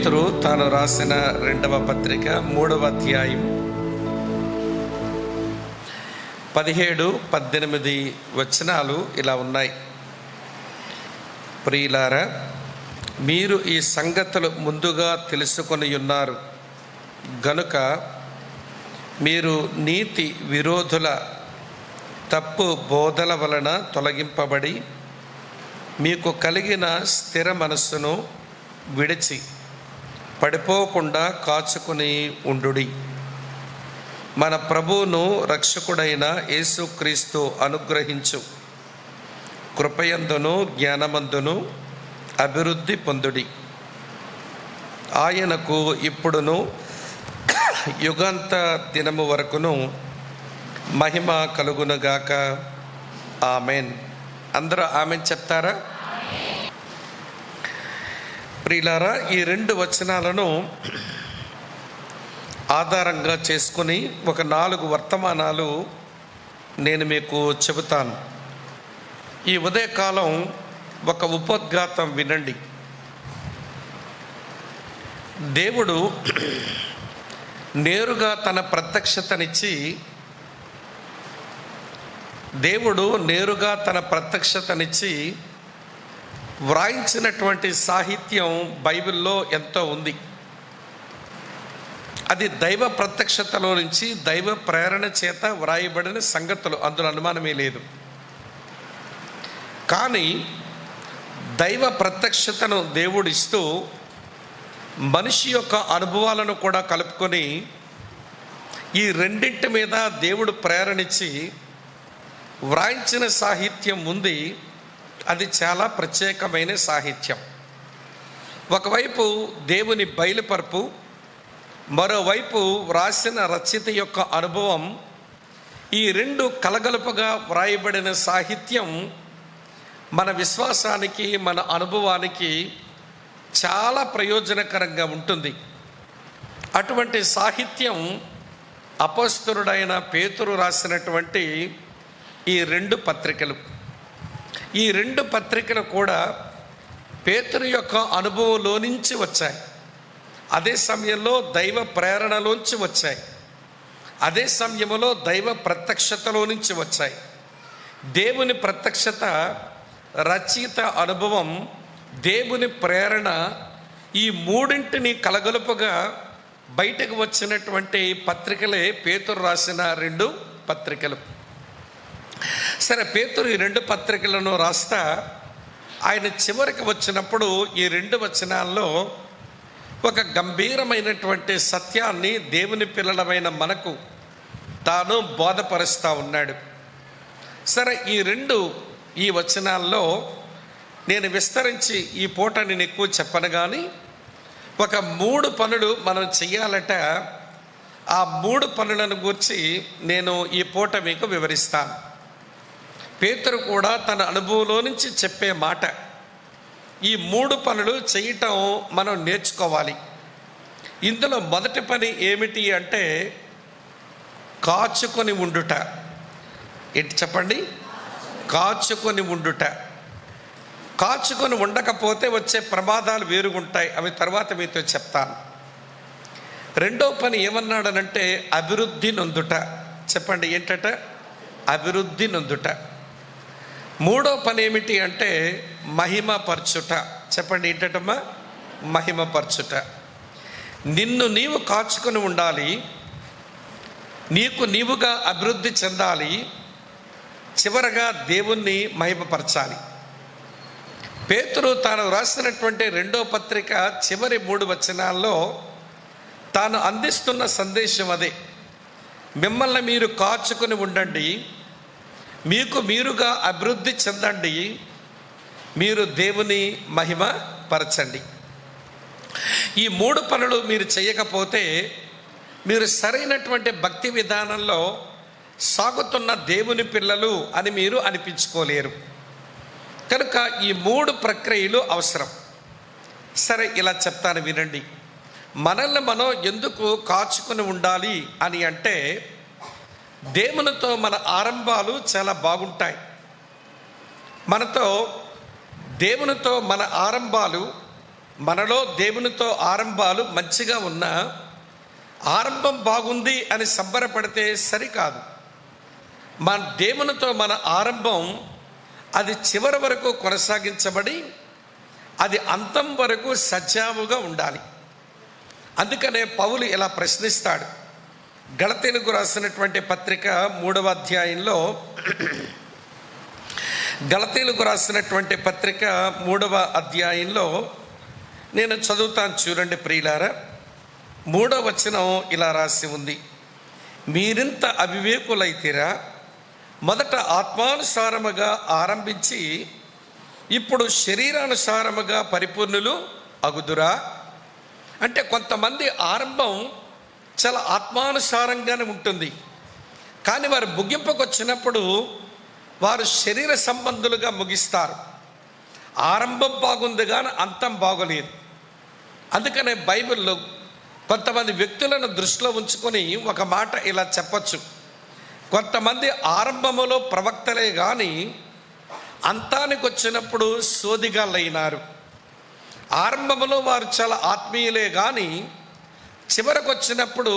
పేతురు తాను రాసిన 2వ పత్రిక 3వ అధ్యాయం 17-18 వచనాలు ఇలా ఉన్నాయి. ప్రియులారా, మీరు ఈ సంగతులు ముందుగా తెలుసుకొని ఉన్నారు గనుక మీరు నీతి విరోధుల తప్పు బోధల వలన తొలగింపబడి మీకు కలిగిన స్థిర మనస్సును విడిచి పడిపోకుండా కాచుకుని ఉండుడి. మన ప్రభువును రక్షకుడైన యేసుక్రీస్తు అనుగ్రహించు కృపయందును జ్ఞానమందును అభివృద్ధి పొందుడి. ఆయనకు ఇప్పుడును యుగాంత దినము వరకును మహిమ కలుగునుగాక. ఆమెన్. అందరూ ఆమెన్ చెప్తారా? ప్రియులారా, ఈ 2 వచనాలను ఆధారంగా చేసుకుని ఒక 4 వర్తమానాలు నేను మీకు చెబుతాను. ఈ ఉదయకాలం ఒక ఉపోద్ఘాతం వినండి. దేవుడు నేరుగా తన ప్రత్యక్షతనిచ్చి వ్రాయించినటువంటి సాహిత్యం బైబిల్లో ఎంతో ఉంది. అది దైవ ప్రత్యక్షతలో నుంచి దైవ ప్రేరణ చేత వ్రాయబడిన సంగతులు, అందులో అనుమానమే లేదు. కానీ దైవ ప్రత్యక్షతను దేవుడిస్తూ మనిషి యొక్క అనుభవాలను కూడా కలుపుకొని ఈ రెండింటి మీద దేవుడు ప్రేరణించి వ్రాయించిన సాహిత్యం ఉంది. అది చాలా ప్రత్యేకమైన సాహిత్యం. ఒకవైపు దేవుని బయలుపరుపు, మరోవైపు వ్రాసిన రచయిత యొక్క అనుభవం, ఈ 2 కలగలుపుగా వ్రాయబడిన సాహిత్యం మన విశ్వాసానికి, మన అనుభవానికి చాలా ప్రయోజనకరంగా ఉంటుంది. అటువంటి సాహిత్యం అపోస్తలుడైన పేతురు రాసినటువంటి ఈ 2 పత్రికలు. ఈ 2 పత్రికలు కూడా పేతురు యొక్క అనుభవంలో నుంచి వచ్చాయి. అదే సమయంలో దైవ ప్రేరణలోంచి వచ్చాయి. అదే సమయంలో దైవ ప్రత్యక్షతలో నుంచి వచ్చాయి. దేవుని ప్రత్యక్షత, రచయిత అనుభవం, దేవుని ప్రేరణ, ఈ 3ంటిని కలగలుపుగా బయటకు వచ్చినటువంటి పత్రికలే పేతురు రాసిన 2 పత్రికలు. సరే, పేతురు ఈ 2 పత్రికలను రాస్తా ఆయన చివరికి వచ్చినప్పుడు ఈ 2 వచనాల్లో ఒక గంభీరమైనటువంటి సత్యాన్ని దేవుని పిల్లలమైన మనకు తాను బోధపరుస్తూ ఉన్నాడు. సరే, ఈ వచనాల్లో నేను విస్తరించి ఈ పూట నేను ఎక్కువ చెప్పను, కానీ ఒక 3 పనులు మనం చెయ్యాలట. ఆ 3 పనులను గురించి నేను ఈ పూట మీకు వివరిస్తాను. పేతురు కూడా తన అనుభవంలో నుంచి చెప్పే మాట. ఈ 3 పనులు చేయటం మనం నేర్చుకోవాలి. ఇందులో మొదటి పని ఏమిటి అంటే కాచుకొని ఉండుట. ఏంటి చెప్పండి? కాచుకొని ఉండుట. కాచుకొని ఉండకపోతే వచ్చే ప్రమాదాలు వేరుగుంటాయి. అవి తర్వాత మీతో చెప్తాను. 2వ పని ఏమన్నాడనంటే అభివృద్ధి నొందుట. చెప్పండి, ఏంటట? అభివృద్ధి నొందుట. 3వ పని ఏమిటి అంటే మహిమపరచుట. చెప్పండి, ఏంటమ్మా? మహిమపరచుట. నిన్ను నీవు కాచుకొని ఉండాలి, నీకు నీవుగా అభివృద్ధి చెందాలి, చివరగా దేవుణ్ణి మహిమపరచాలి. పేతురు తాను రాసినటువంటి 2వ పత్రిక చివరి 3 వచనాల్లో తాను అందిస్తున్న సందేశం అదే. మిమ్మల్ని మీరు కాచుకొని ఉండండి, మీకు మీరుగా అభివృద్ధి చెందండి, మీరు దేవుని మహిమ పరచండి. ఈ 3 పనులు మీరు చేయకపోతే మీరు సరైనటువంటి భక్తి విధానంలో సాగుతున్న దేవుని పిల్లలు అని మీరు అనిపించుకోలేరు. కనుక ఈ 3 ప్రక్రియలు అవసరం. సరే, ఇలా చెప్తాను వినండి. మనల్ని మనం ఎందుకు కాచుకొని ఉండాలి అని అంటే దేవునితో మన ఆరంభాలు చాలా బాగుంటాయి. మనతో దేవునితో మన ఆరంభాలు మనలో దేవునితో ఆరంభాలు మంచిగా ఉన్నా ఆరంభం బాగుంది అని సంబరపడితే సరికాదు. మన దేవునితో మన ఆరంభం అది చివరి వరకు కొనసాగించబడి అది అంతం వరకు సజావుగా ఉండాలి. అందుకనే పౌలు ఇలా ప్రశ్నిస్తాడు. గలతీయులకు రాసినటువంటి పత్రిక 3వ అధ్యాయంలో గలతీయులకు రాసినటువంటి పత్రిక 3వ అధ్యాయంలో నేను చదువుతాను చూడండి ప్రియులారా. 3వ వచనం ఇలా రాసి ఉంది. మీరింత అవివేకులైతేరా, మొదట ఆత్మానుసారముగా ఆరంభించి ఇప్పుడు శరీరానుసారముగా పరిపూర్ణులు అగుదురా. అంటే కొంతమంది ఆరంభం చాలా ఆత్మానుసారంగానే ఉంటుంది, కానీ వారు ముగింపుకు వచ్చినప్పుడు వారు శరీర సంబంధులుగా ముగిస్తారు. ఆరంభం బాగుంది కానీ అంతం బాగోలేదు. అందుకనే బైబిల్లో కొంతమంది వ్యక్తులను దృష్టిలో ఉంచుకొని ఒక మాట ఇలా చెప్పచ్చు. కొంతమంది ఆరంభములో ప్రవక్తలే కానీ అంతానికి వచ్చినప్పుడు సోదిగాళ్ళైనారు. ఆరంభములో వారు చాలా ఆత్మీయులే కానీ చివరకు వచ్చినప్పుడు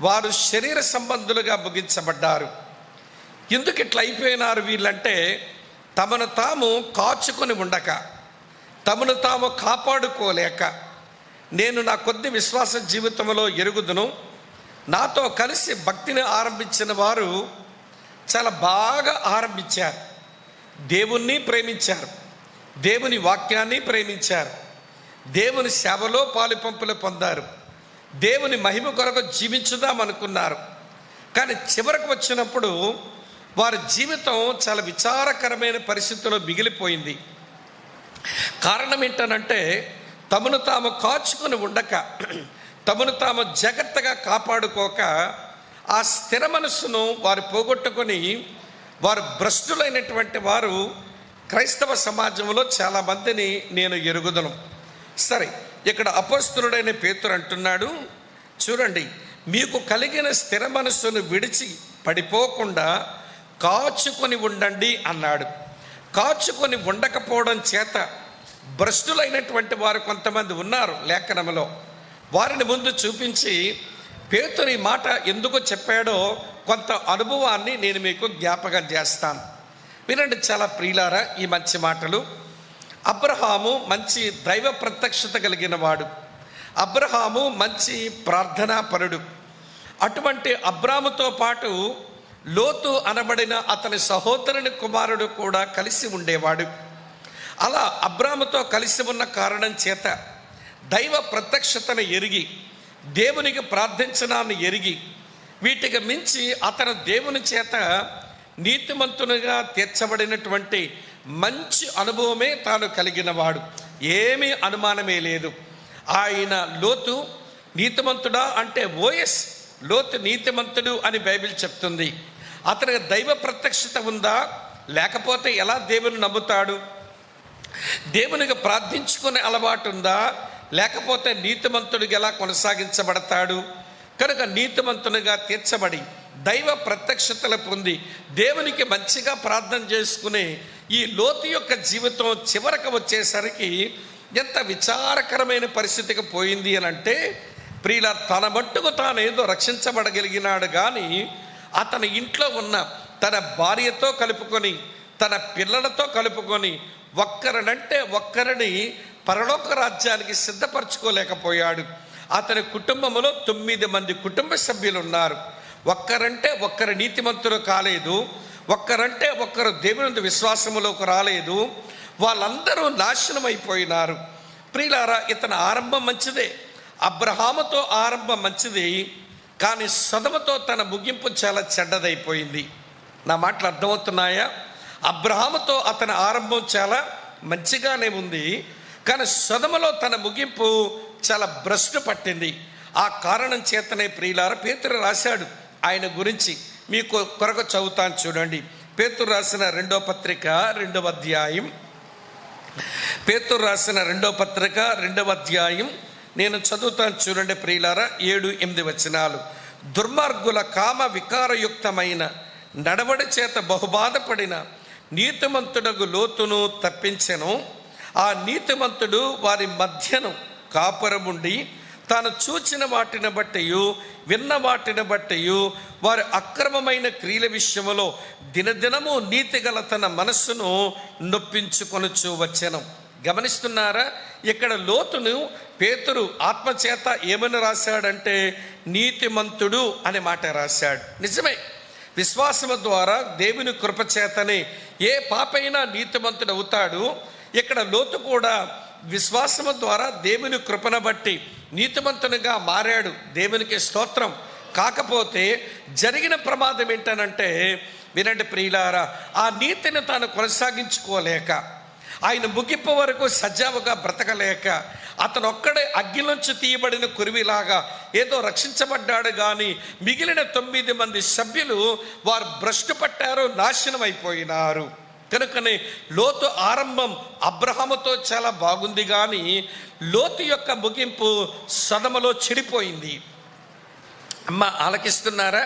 వారు శరీర సంబంధులుగా ముగించబడ్డారు. ఎందుకు ఇట్లా అయిపోయినారు వీళ్ళంటే, తమను తాము కాచుకొని ఉండక, తమను తాము కాపాడుకోలేక, నేను నా కొద్ది విశ్వాస జీవితంలో ఎరుగుదును, నాతో కలిసి భక్తిని ఆరంభించిన వారు చాలా బాగా ఆరంభించారు. దేవుణ్ణి ప్రేమించారు, దేవుని వాక్యాన్ని ప్రేమించారు, దేవుని సేవలో పాలుపంపులు పొందారు, దేవుని మహిమ కొరకు జీవించుదాం అనుకున్నారు. కానీ చివరకు వచ్చినప్పుడు వారి జీవితం చాలా విచారకరమైన పరిస్థితుల్లో మిగిలిపోయింది. కారణం ఏంటనంటే, తమను తాము కాచుకొని ఉండక, తమను తాము జాగ్రత్తగా కాపాడుకోక, ఆ స్థిర మనస్సును వారు పోగొట్టుకొని వారు భ్రష్టులైనటువంటి వారు క్రైస్తవ సమాజంలో చాలామందిని నేను ఎరుగుదను. సరే, ఇక్కడ అపోస్తలుడైన పేతురు అంటున్నాడు చూడండి, మీకు కలిగిన స్థిర మనస్సును విడిచి పడిపోకుండా కాచుకొని ఉండండి అన్నాడు. కాచుకొని ఉండకపోవడం చేత భ్రష్టులైనటువంటి వారు కొంతమంది ఉన్నారు లేఖనంలో. వారిని ముందు చూపించి పేతురు ఈ మాట ఎందుకు చెప్పాడో కొంత అనుభవాన్ని నేను మీకు జ్ఞాపకం చేస్తాను. వినండి చాలా ప్రియులారా ఈ మంచి మాటలు. అబ్రహాము మంచి దైవ ప్రత్యక్షత కలిగిన వాడు. అబ్రహాము మంచి ప్రార్థనాపరుడు. అటువంటి అబ్రాముతో పాటు లోతు అనబడిన అతని సహోదరుని కుమారుడు కూడా కలిసి ఉండేవాడు. అలా అబ్రాముతో కలిసి ఉన్న కారణం చేత దైవ ప్రత్యక్షతను ఎరిగి, దేవునికి ప్రార్థించడాన్ని ఎరిగి, వీటికి మించి అతను దేవుని చేత నీతిమంతునిగా తీర్చబడినటువంటి మంచి అనుభవమే తాను కలిగిన వాడు. ఏమీ అనుమానమే లేదు. ఆయన లోతు నీతిమంతుడా అంటే ఓఎస్, లోతు నీతిమంతుడు అని బైబిల్ చెప్తుంది. అతనికి దైవ ప్రత్యక్షత ఉందా? లేకపోతే ఎలా దేవుని నమ్ముతాడు? దేవునికి ప్రార్థించుకునే అలవాటు ఉందా? లేకపోతే నీతిమంతుడిగా ఎలా కొనసాగించబడతాడు? కనుక నీతిమంతునిగా తీర్చబడి దైవ ప్రత్యక్షతలు పొంది దేవునికి మంచిగా ప్రార్థన చేసుకునే ఈ లోతు యొక్క జీవితం చివరకు వచ్చేసరికి ఎంత విచారకరమైన పరిస్థితికి పోయింది అని అంటే, ప్రియుల తన మట్టుకు తాను ఏదో రక్షించబడగలిగినాడు కానీ అతని ఇంట్లో ఉన్న తన భార్యతో కలుపుకొని, తన పిల్లలతో కలుపుకొని ఒక్కరినంటే ఒక్కరిని పరలోక రాజ్యానికి సిద్ధపరచుకోలేకపోయాడు. అతని కుటుంబంలో 9 మంది కుటుంబ సభ్యులు ఉన్నారు. ఒక్కరంటే ఒక్కరు నీతిమంతులు కాలేదు, ఒక్కరంటే ఒక్కరు దేవుని విశ్వాసములోకి రాలేదు. వాళ్ళందరూ నాశనం అయిపోయినారు. ప్రియులారా, ఇతని ఆరంభం మంచిదే, అబ్రహాముతో ఆరంభం మంచిది, కానీ సొదొమతో తన ముగింపు చాలా చెడ్డదైపోయింది. నా మాటలు అర్థమవుతున్నాయా? అబ్రహాముతో అతని ఆరంభం చాలా మంచిగానే ఉంది, కానీ సొదొమలో తన ముగింపు చాలా భ్రష్టు పట్టింది. ఆ కారణం చేతనే ప్రియులారా పేతురు రాశాడు ఆయన గురించి. మీకు కొరకు చదువుతాను చూడండి. పేతురు రాసిన 2వ పత్రిక 2వ అధ్యాయం. పేతురు రాసిన 2వ పత్రిక 2వ అధ్యాయం నేను చదువుతాను చూడండి ప్రియులారా, 7-8 వచనాలు. దుర్మార్గుల కామ వికారయుక్తమైన నడవడి చేత బహుబాధపడిన నీతిమంతుడగు లోతును తప్పించెను. ఆ నీతిమంతుడు వారి మధ్యను కాపురముండి తాను చూచిన వాటిని బట్టియు విన్న వాటిని బట్టియు వారి అక్రమమైన క్రియల విషయములో దినదినము నీతిగల తన మనస్సును నొప్పించుకొనుచు వచ్చెను. గమనిస్తున్నారా? ఇక్కడ లోతును పేతురు ఆత్మచేత ఏమని రాశాడంటే నీతిమంతుడు అనే మాట రాశాడు. నిజమే, విశ్వాసము ద్వారా దేవుని కృపచేతనే ఏ పాపైనా నీతిమంతుడు అవుతాడు. ఇక్కడ లోతు కూడా విశ్వాసము ద్వారా దేవుని కృపను బట్టి నీతిమంతునిగా మారాడు. దేవునికి స్తోత్రం. కాకపోతే జరిగిన ప్రమాదం ఏంటనంటే, వినండి ప్రియులారా, ఆ నీతిని తాను కొనసాగించుకోలేక, ఆయన ముగింపు వరకు సజావుగా బ్రతకలేక, అతను ఒక్కడే అగ్గిలోంచి తీయబడిన కురివిలాగా ఏదో రక్షించబడ్డాడు. కానీ మిగిలిన 9 మంది సభ్యులు వారు భ్రష్టు పట్టారు, నాశనం అయిపోయినారు. కనుకనే లోతు ఆరంభం అబ్రహాముతో చాలా బాగుంది, కానీ లోతు యొక్క ముగింపు సొదొమలో చెడిపోయింది. అమ్మ ఆలకిస్తున్నారా?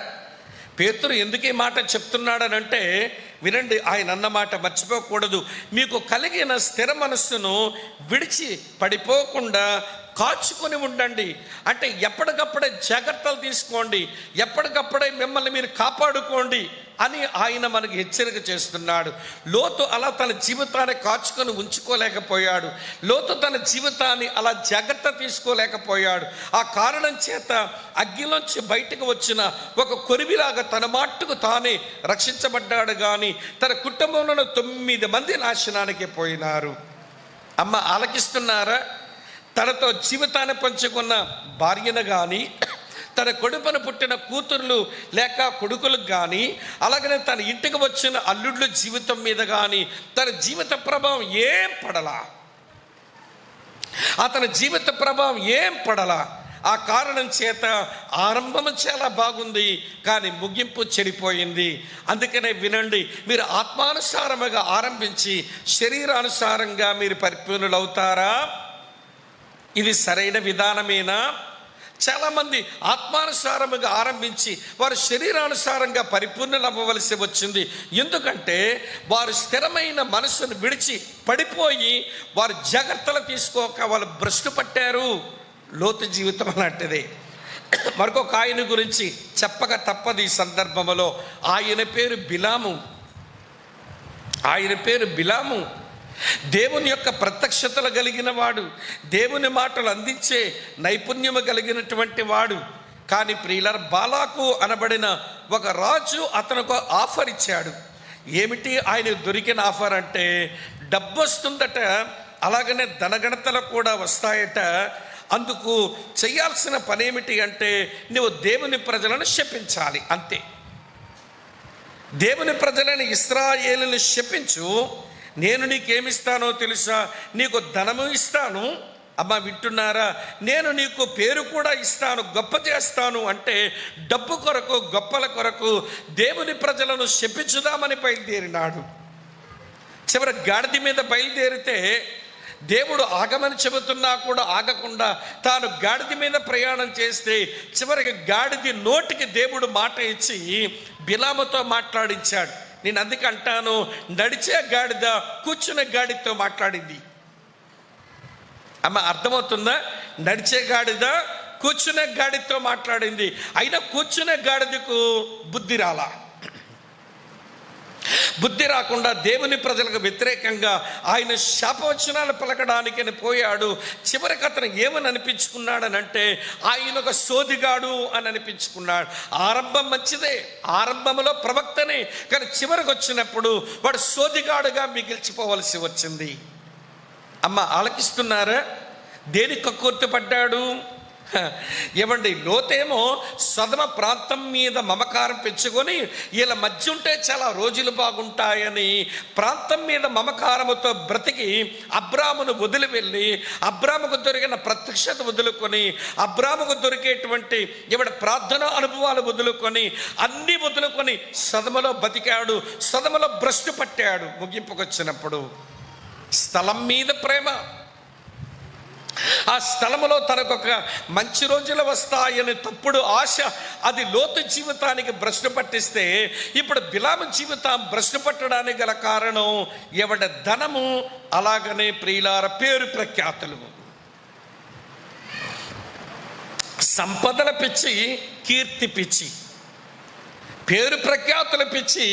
పేతురు ఎందుకు ఈ మాట చెప్తున్నాడనంటే, వినండి, ఆయన అన్న మాట మర్చిపోకూడదు. మీకు కలిగిన స్థిర మనస్సును విడిచి పడిపోకుండా కాచుకొని ఉండండి. అంటే ఎప్పటికప్పుడే జాగ్రత్తలు తీసుకోండి, ఎప్పటికప్పుడే మిమ్మల్ని మీరు కాపాడుకోండి అని ఆయన మనకి హెచ్చరిక చేస్తున్నాడు. లోతు అలా తన జీవితాన్ని కాచుకొని ఉంచుకోలేకపోయాడు. లోతు తన జీవితాన్ని అలా జాగ్రత్త తీసుకోలేకపోయాడు. ఆ కారణం చేత అగ్గిలోంచి బయటకు వచ్చిన ఒక కొరివిలాగా తన మాట్టుకు తానే రక్షించబడ్డాడు. కానీ తన కుటుంబంలో 9 మంది నాశనానికి పోయినారు. అమ్మ ఆలకిస్తున్నారా? తనతో జీవితాన్ని పంచుకున్న భార్యను కానీ, తన కొడుకును పుట్టిన కూతుర్లు లేక కొడుకులకు కానీ, అలాగనే తన ఇంటికి వచ్చిన అల్లుళ్ళ జీవితం మీద కానీ తన జీవిత ప్రభావం ఏం పడలా. అతని జీవిత ప్రభావం ఏం పడలా. ఆ కారణం చేత ఆరంభం చాలా బాగుంది, కానీ ముగింపు చెడిపోయింది. అందుకనే వినండి, మీరు ఆత్మానుసారముగా ఆరంభించి శరీరానుసారంగా మీరు పరిపూర్ణులవుతారా? ఇది సరైన విధానమేనా? చాలామంది ఆత్మానుసారముగా ఆరంభించి వారు శరీరానుసారంగా పరిపూర్ణులు అవ్వవలసి వచ్చింది. ఎందుకంటే వారు స్థిరమైన మనసును విడిచి పడిపోయి వారు జాగ్రత్తలు తీసుకోక వాళ్ళు భ్రష్టు పట్టారు. లోతు జీవితం అలాంటిదే. మరొక ఆయన గురించి చెప్పక తప్పదు ఈ సందర్భంలో. ఆయన పేరు బిలాము. ఆయన పేరు బిలాము. దేవుని యొక్క ప్రత్యక్షతలు కలిగిన వాడు, దేవుని మాటలు అందించే నైపుణ్యము కలిగినటువంటి వాడు. కానీ ప్రియులారా, బాలాకు అనబడిన ఒక రాజు అతనికి ఆఫర్ ఇచ్చాడు. ఏమిటి ఆయన దొరికిన ఆఫర్ అంటే, డబ్బు వస్తుందట, అలాగనే ధనగణతలు కూడా వస్తాయట. అందుకు చేయాల్సిన పని ఏమిటి అంటే, నువ్వు దేవుని ప్రజలను శపించాలి, అంతే. దేవుని ప్రజలను ఇశ్రాయేలును శపించు, నేను నీకేమిస్తానో తెలుసా? నీకు ధనము ఇస్తాను. అమ్మ వింటున్నారా? నేను నీకు పేరు కూడా ఇస్తాను, గొప్ప చేస్తాను. అంటే డబ్బు కొరకు, గొప్పల కొరకు దేవుని ప్రజలను శపించుదామని బయలుదేరినాడు. చివరి గాడిద మీద బయలుదేరితే దేవుడు ఆగమని చెబుతున్నా కూడా ఆగకుండా తాను గాడిద మీద ప్రయాణం చేస్తే చివరికి గాడిద నోటికి దేవుడు మాట ఇచ్చి బిలాముతో మాట్లాడించాడు. నేను అందుకే అంటాను, నడిచే గాడిద కూర్చునే గాడితో మాట్లాడింది. అమ్మ అర్థమవుతుందా? నడిచే గాడిద కూర్చునే గాడితో మాట్లాడింది. అయినా కూర్చునే గాడిదకు బుద్ధి రాలా. బుద్ధి రాకుండా దేవుని ప్రజలకు వ్యతిరేకంగా ఆయన శాపవచనాలు పలకడానికి పోయాడు. చివరికి అతను ఏమని అనిపించుకున్నాడనంటే, ఆయన ఒక సోదిగాడు అని అనిపించుకున్నాడు. ఆరంభం మంచిదే, ఆరంభంలో ప్రవక్తనే, కానీ చివరికి వచ్చినప్పుడు వాడు సోదిగాడుగా మిగిల్చిపోవలసి వచ్చింది. అమ్మ ఆలకిస్తున్నారా? దేనికి కక్కుర్తిపడ్డాడు? ఏమండి, లోతేమో సొదొమ ప్రాంతం మీద మమకారం పెంచుకొని వీళ్ళ మధ్య ఉంటే చాలా రోజులు బాగుంటాయని ప్రాంతం మీద మమకారముతో బ్రతికి అబ్రామును వదిలి వెళ్ళి అబ్రాముకు దొరికిన ప్రత్యక్షత వదులుకొని, అబ్రాముకు దొరికేటువంటి ప్రార్థన అనుభవాలు వదులుకొని, అన్నీ వదులుకొని సొదొమలో బతికాడు. సొదొమలో భ్రష్టు పట్టాడు. ముగింపుకొచ్చినప్పుడు స్థలం మీద ప్రేమ, ఆ స్థలములో తనకొక మంచి రోజులు వస్తాయని తప్పుడు ఆశ అది లోతు జీవితానికి భ్రష్టు పట్టిస్తే, ఇప్పుడు బిలాము జీవితం భ్రష్టు పట్టడానికి గల కారణం ఎవడ ధనము, అలాగనే ప్రియులార పేరు ప్రఖ్యాతులు. సంపదల పిచ్చి, కీర్తి పిచ్చి, పేరు ప్రఖ్యాతుల పిచ్చి,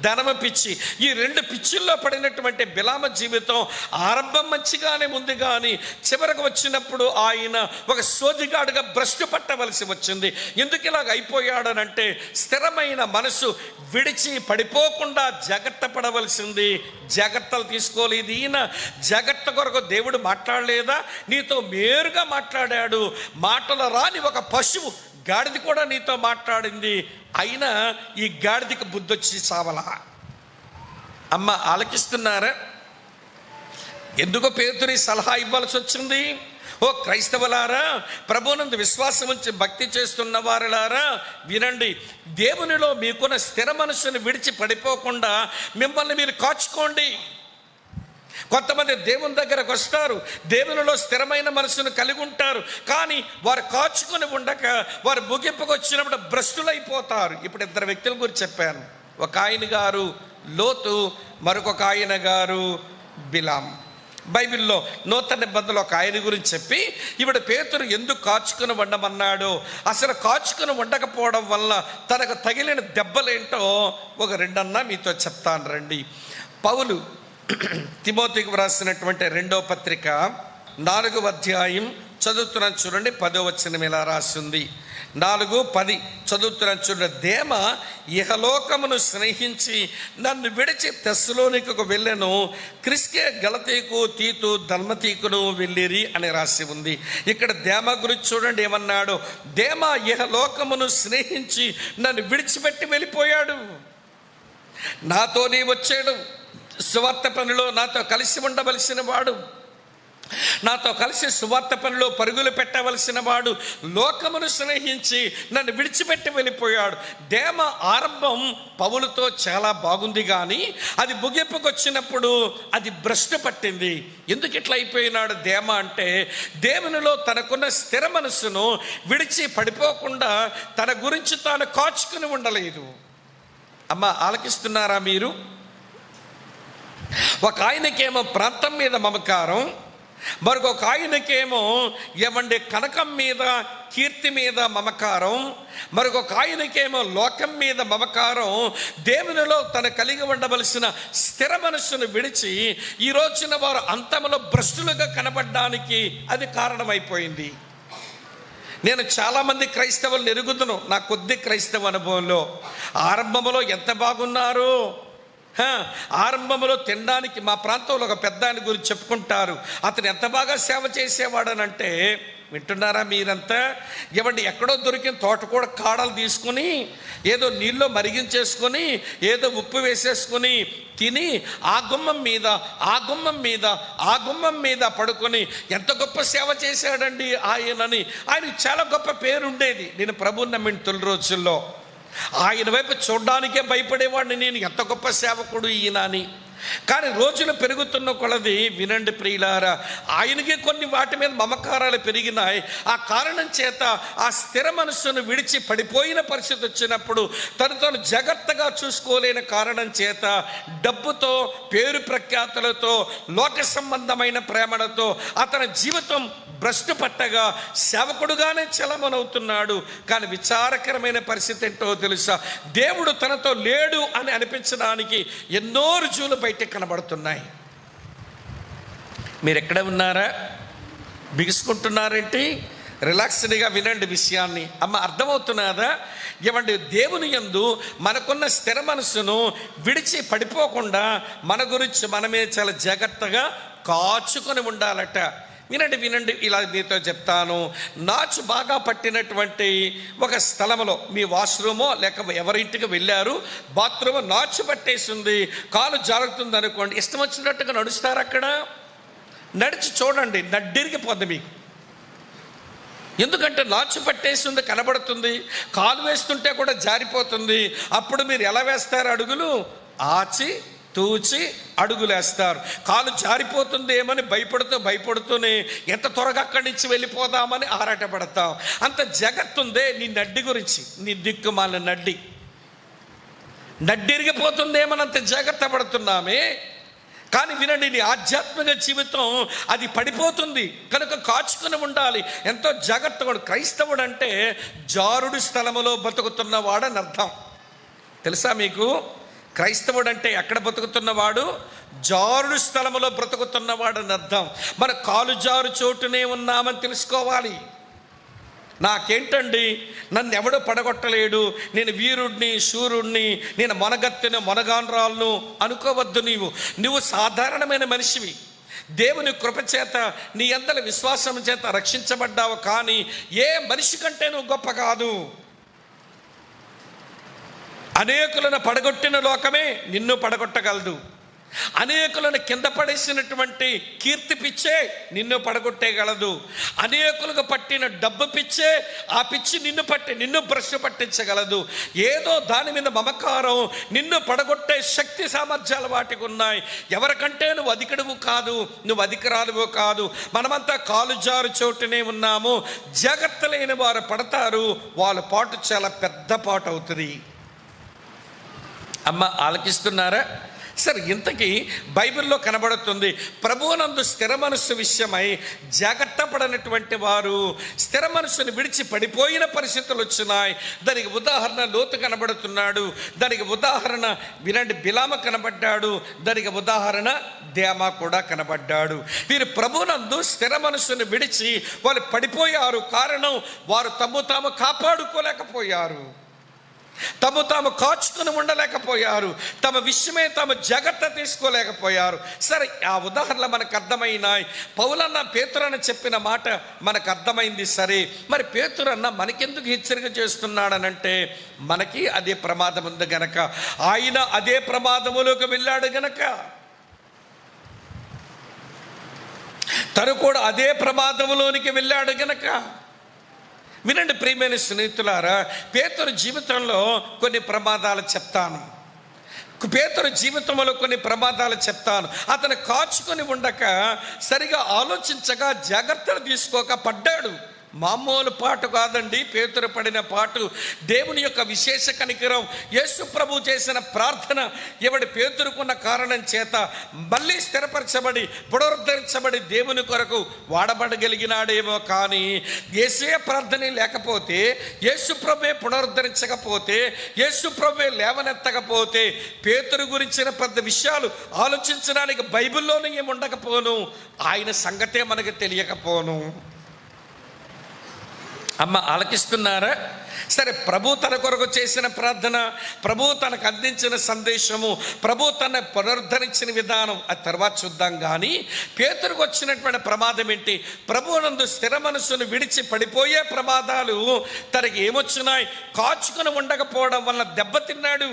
ధనమ పిచ్చి, ఈ రెండు పిచ్చుల్లో పడినటువంటి బిలామ జీవితం ఆరంభం మంచిగానే ఉంది, కానీ చివరకు వచ్చినప్పుడు ఆయన ఒక సోదిగాడుగా భ్రష్టు పట్టవలసి వచ్చింది. ఎందుకు ఇలాగ అయిపోయాడనంటే, స్థిరమైన మనసు విడిచి పడిపోకుండా జాగ్రత్త పడవలసింది. జాగ్రత్తలు తీసుకోలేదు ఈయన. జాగ్రత్త కొరకు దేవుడు మాట్లాడలేదా? నీతో మేరుగా మాట్లాడాడు. మాటలు రాని ఒక పశువు గాడిద కూడా నీతో మాట్లాడింది, అయినా ఈ గాడిదకి బుద్ధి వచ్చి చావలా. అమ్మ ఆలకిస్తున్నారా? ఎందుకో పేతురు సలహా ఇవ్వాల్సి వచ్చింది. ఓ క్రైస్తవులారా, ప్రభువునందు విశ్వాసం ఉంచి భక్తి చేస్తున్న వారులారా, వినండి. దేవునిలో మీకున్న స్థిర మనసును విడిచి పడిపోకుండా మిమ్మల్ని మీరు కాచుకోండి. కొంతమంది దేవుని దగ్గరకు వస్తారు, దేవునిలో స్థిరమైన మనసును కలిగి ఉంటారు, కానీ వారు కాచుకొని ఉండక వారు ముగింపుకు వచ్చినప్పుడు భ్రష్టులైపోతారు. ఇప్పుడు ఇద్దరు వ్యక్తుల గురించి చెప్పాను. ఒక ఆయన గారు లోతు, మరొక ఆయన గారు బిలాం. బైబిల్లో నూతన నిబంధనలో ఒక ఆయన గురించి చెప్పి, ఇప్పుడు పేతురు ఎందుకు కాచుకుని ఉండమన్నాడో, అసలు కాచుకుని ఉండకపోవడం వల్ల తనకు తగిలిన దెబ్బలేంటో ఒక రెండన్నా మీతో చెప్తాను రండి. పౌలు తిమోతికి వ్రాసినటువంటి 2వ పత్రిక 4వ అధ్యాయం చదువుతున్నాను చూడండి. 10వ వచనం ఇలా రాసింది. 4:10 చదువుతున్నాను చూడండి. దేమ ఇహలోకమును స్నేహించి నన్ను విడిచి తెస్సలోనికకు వెళ్ళెను, క్రిస్కే గలతీకు తీతు దల్మతీకును వెళ్ళిరి అని రాసి ఉంది. ఇక్కడ దేమ గురించి చూడండి ఏమన్నాడు. దేమ ఇహలోకమును స్నేహించి నన్ను విడిచిపెట్టి వెళ్ళిపోయాడు. నాతోనే వచ్చాడు, సువార్త పనిలో నాతో కలిసి ఉండవలసిన వాడు, నాతో కలిసి సువార్త పనిలో పరుగులు పెట్టవలసిన వాడు లోకమును స్నేహించి నన్ను విడిచిపెట్టి వెళ్ళిపోయాడు. దేమ ఆరంభం పౌలుతో చాలా బాగుంది, కానీ అది ముగింపుకు వచ్చినప్పుడు అది భ్రష్టు పట్టింది. ఎందుకు ఇట్లా అయిపోయినాడు దేమ అంటే, దేవునిలో తనకున్న స్థిర మనసును విడిచి పడిపోకుండా తన గురించి తాను కాచుకుని ఉండలేదు. అమ్మ ఆలకిస్తున్నారా మీరు? ఒక ఆయనకేమో ప్రాంతం మీద మమకారం, మరొక ఆయనకేమో ఏమంటే కనకం మీద, కీర్తి మీద మమకారం, మరొక ఆయనకేమో లోకం మీద మమకారం. దేవునిలో తను కలిగి ఉండవలసిన స్థిర మనస్సును విడిచి ఈ రోజున వారు అంతములో భ్రష్టులుగా కనబడడానికి అది కారణమైపోయింది. నేను చాలామంది క్రైస్తవులను ఎరుగుదును. నా కొద్ది క్రైస్తవ అనుభవంలో ఆరంభంలో ఎంత బాగున్నారు. ఆరంభంలో తినడానికి మా ప్రాంతంలో ఒక పెద్ద ఆయన గురించి చెప్పుకుంటారు. అతను ఎంత బాగా సేవ చేసేవాడనంటే, వింటున్నారా మీరంతా? ఏమండి, ఎక్కడో దొరికిన తోటకూడ కాడలు తీసుకుని ఏదో నీళ్ళలో మరిగించేసుకొని ఏదో ఉప్పు వేసేసుకొని తిని ఆ గుమ్మం మీద ఆ గుమ్మం మీద ఆ గుమ్మం మీద పడుకొని ఎంత గొప్ప సేవ చేశాడండి ఆయనని. ఆయనకు చాలా గొప్ప పేరు ఉండేది. నేను ప్రభువుని నమ్మిన తొలి రోజుల్లో ఆయన వైపు చూడడానికే భయపడేవాడిని నేను, ఎంత గొప్ప సేవకుడు ఈయన అని. కానీ రోజులు పెరుగుతున్న కొలది, వినండి ప్రియులారా, ఆయనకి కొన్ని వాటి మీద మమకారాలు పెరిగినాయి. ఆ కారణం చేత ఆ స్థిర మనస్సును విడిచి పడిపోయిన పరిస్థితి వచ్చినప్పుడు తను జాగ్రత్తగా చూసుకోలేని కారణం చేత డబ్బుతో, పేరు ప్రఖ్యాతులతో, లోక సంబంధమైన ప్రేమలతో అతని జీవితం భ్రష్టు పట్టగా సేవకుడుగానే చలమనవుతున్నాడు. కానీ విచారకరమైన పరిస్థితి ఏంటో తెలుసా? దేవుడు తనతో లేడు అని అనిపించడానికి ఎన్నో రుజువులు బయట కనబడుతున్నాయి. మీరు ఎక్కడ ఉన్నారా? బిగుసుకుంటున్నారేంటి? రిలాక్స్డ్గా వినండి విషయాన్ని. అమ్మ అర్థమవుతున్నదా? ఏమండి, దేవుని యందు మనకున్న స్థిర మనసును విడిచి పడిపోకుండా మన గురించి మనమే చాలా జాగ్రత్తగా కాచుకొని ఉండాలట. వినండి, ఇలా మీతో చెప్తాను. నాచు బాగా పట్టినటువంటి ఒక స్థలంలో మీ వాష్రూమో లేక ఎవరింటికి వెళ్ళారు, బాత్రూమ్ నాచు పట్టేసింది, కాలు జారుతుంది అనుకోండి, ఇష్టం వచ్చినట్టుగా నడుస్తారు. అక్కడ నడిచి చూడండి, నడ్డిరిగిపోద్ది మీకు. ఎందుకంటే నాచు పట్టేసింది, కనబడుతుంది, కాలు వేస్తుంటే కూడా జారిపోతుంది. అప్పుడు మీరు ఎలా వేస్తారు? అడుగులు ఆచి తూచి అడుగులేస్తారు. కాలు జారిపోతుందేమని భయపడుతూనే ఎంత త్వరగా అక్కడి నుంచి వెళ్ళిపోదామని ఆరాటపడతాం. అంత జాగ్రత్త ఉందే నీ నడ్డి గురించి. నీ దిక్కుమాల నడ్డిరిగిపోతుందేమని అంత జాగ్రత్త పడుతున్నామే. కానీ వినండి, నీ ఆధ్యాత్మిక జీవితం అది పడిపోతుంది కనుక కాచుకుని ఉండాలి, ఎంతో జాగ్రత్తగా. క్రైస్తవుడు అంటే జారుడు స్థలములో బతుకుతున్నవాడని అర్థం. తెలుసా మీకు? క్రైస్తవుడు అంటే ఎక్కడ బతుకుతున్నవాడు? జారుడు స్థలములో బ్రతుకుతున్నవాడని అర్థం. మన కాలు జారు చోటునే ఉన్నామని తెలుసుకోవాలి. నాకేంటండి, నన్ను ఎవడో పడగొట్టలేడు, నేను వీరుడిని, శూరుణ్ణి, నేను మొనగత్తెను, మొనగాన్రాలను అనుకోవద్దు. నువ్వు సాధారణమైన మనిషివి. దేవుని కృపచేత నీ అందరి విశ్వాసం చేత రక్షించబడ్డావు. కానీ ఏ మనిషి కంటే నువ్వు గొప్ప కాదు. అనేకులను పడగొట్టిన లోకమే నిన్ను పడగొట్టగలదు. అనేకులను కింద పడేసినటువంటి కీర్తి పిచ్చే నిన్ను పడగొట్టేయగలదు. అనేకులకు పట్టిన డబ్బు పిచ్చే, ఆ పిచ్చి నిన్ను భ్రష్టు పట్టించగలదు. ఏదో దాని మీద మమకారం నిన్ను పడగొట్టే శక్తి సామర్థ్యాలు వాటికి ఉన్నాయి. ఎవరికంటే నువ్వు అధికుడువు కాదు, నువ్వు అధికరాలువు కాదు. మనమంతా కాలు జారు చోటునే ఉన్నాము. జాగ్రత్త లేని వారు పడతారు, వాళ్ళ పాటు చాలా పెద్ద పాటు అవుతుంది. అమ్మ ఆలకిస్తున్నారా? సరే, ఇంతకీ బైబిల్లో కనబడుతుంది ప్రభువునందు స్థిర మనస్సు విషయమై జాగ్రత్త పడనటువంటి వారు స్థిర మనస్సును విడిచి పడిపోయిన పరిస్థితులు వచ్చినాయి. దానికి ఉదాహరణ లోతు కనబడుతున్నాడు. దానికి ఉదాహరణ వినండి, బిలామ కనబడ్డాడు. దానికి ఉదాహరణ దేమా కూడా కనబడ్డాడు. వీరు ప్రభువునందు స్థిర మనస్సును విడిచి వాళ్ళు పడిపోయారు. కారణం, వారు తాము కాపాడుకోలేకపోయారు, తాము కాచుకుని ఉండలేకపోయారు, తమ విషయమే తాము జాగ్రత్త తీసుకోలేకపోయారు. సరే, ఆ ఉదాహరణ మనకు అర్థమైనాయి. పౌలన్న పేతురన్న చెప్పిన మాట మనకు అర్థమైంది. సరే, మరి పేతురన్న మనకెందుకు హెచ్చరిక చేస్తున్నాడనంటే, మనకి అదే ప్రమాదం ఉంది గనక, ఆయన అదే ప్రమాదములోకి వెళ్ళాడు గనక, తను కూడా అదే ప్రమాదంలోనికి వెళ్ళాడు గనక. వినండి ప్రియమైన స్నేహితులారా, పేతురు జీవితంలో కొన్ని ప్రమాదాలు చెప్తాను. పేతురు జీవితంలో కొన్ని ప్రమాదాలు చెప్తాను. అతను కాచుకొని ఉండక, సరిగా ఆలోచించగా, జాగ్రత్తలు తీసుకోక పడ్డాడు. మామూలు పాటు కాదండి పేతురు పడిన పాటు. దేవుని యొక్క విశేష కనికరం, యేసు ప్రభు చేసిన ప్రార్థన ఎవడి పేతురుకున్న కారణం చేత మళ్ళీ స్థిరపరచబడి పునరుద్ధరించబడి దేవుని కొరకు వాడబడగలిగినాడేమో. కానీ యేసే ప్రార్థనే లేకపోతే, యేసు ప్రభువే పునరుద్ధరించకపోతే, యేసు ప్రభువే లేవనెత్తకపోతే, పేతురు గురించిన పెద్ద విషయాలు ఆలోచించడానికి బైబిల్లోనే ఏమి ఉండకపోను, ఆయన సంగతే మనకు తెలియకపోను. అమ్మ ఆలకిస్తున్నారా? సరే, ప్రభు తన కొరకు చేసిన ప్రార్థన, ప్రభు తనకు అందించిన సందేశము, ప్రభు తన పునరుద్ధరించిన విధానం ఆ తర్వాత చూద్దాం. కానీ పేతురుకు వచ్చినటువంటి ప్రమాదం ఏంటి? ప్రభువునందు స్థిర మనస్సును విడిచి పడిపోయే ప్రమాదాలు తనకి ఏమొచ్చినాయి? కాచుకొని ఉండకపోవడం వల్ల దెబ్బతిన్నాడు.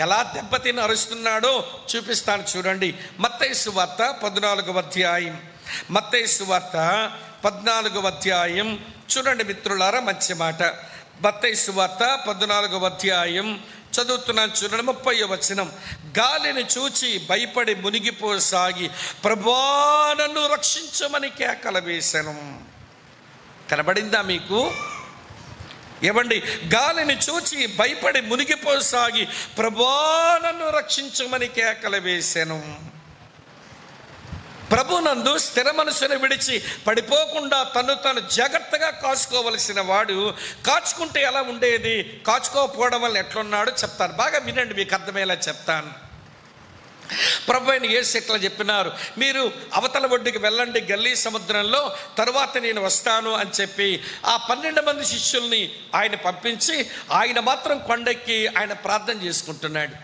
ఎలా దెబ్బతిని అరుస్తున్నాడో చూపిస్తాను చూడండి. మత్తయి సువార్త 14వ అధ్యాయం. మత్తయి సువార్త 14వ అధ్యాయం చూడండి మిత్రులారా, మంచి మాట. మత్తయి సువార్త 14వ అధ్యాయం చదువుతున్నాను చూడండి. 30వ వచనం. గాలిని చూచి భయపడి మునిగిపోసాగి ప్రభువా నన్ను రక్షించమని కేకలు వేశాను. కనబడిందా మీకు? ఏమండి, గాలిని చూచి భయపడి మునిగిపోసాగి ప్రభువా నన్ను రక్షించమని కేకలు వేశాను. ప్రభునందు స్థిర మనసును విడిచి పడిపోకుండా తను జాగ్రత్తగా కాచుకోవలసిన వాడు కాచుకుంటే ఎలా ఉండేది, కాచుకోకపోవడం వల్ల ఎట్లున్నాడో చెప్తాను. బాగా వినండి, మీకు అర్థమయ్యేలా చెప్తాను. ప్రభు అయిన యేసు ఎట్లా చెప్పినారు, మీరు అవతల ఒడ్డుకి వెళ్ళండి గల్లీ సముద్రంలో, తరువాత నేను వస్తాను అని చెప్పి ఆ 12 మంది శిష్యుల్ని ఆయన పంపించి ఆయన మాత్రం కొండెక్కి ఆయన ప్రార్థన చేసుకుంటున్నాడు.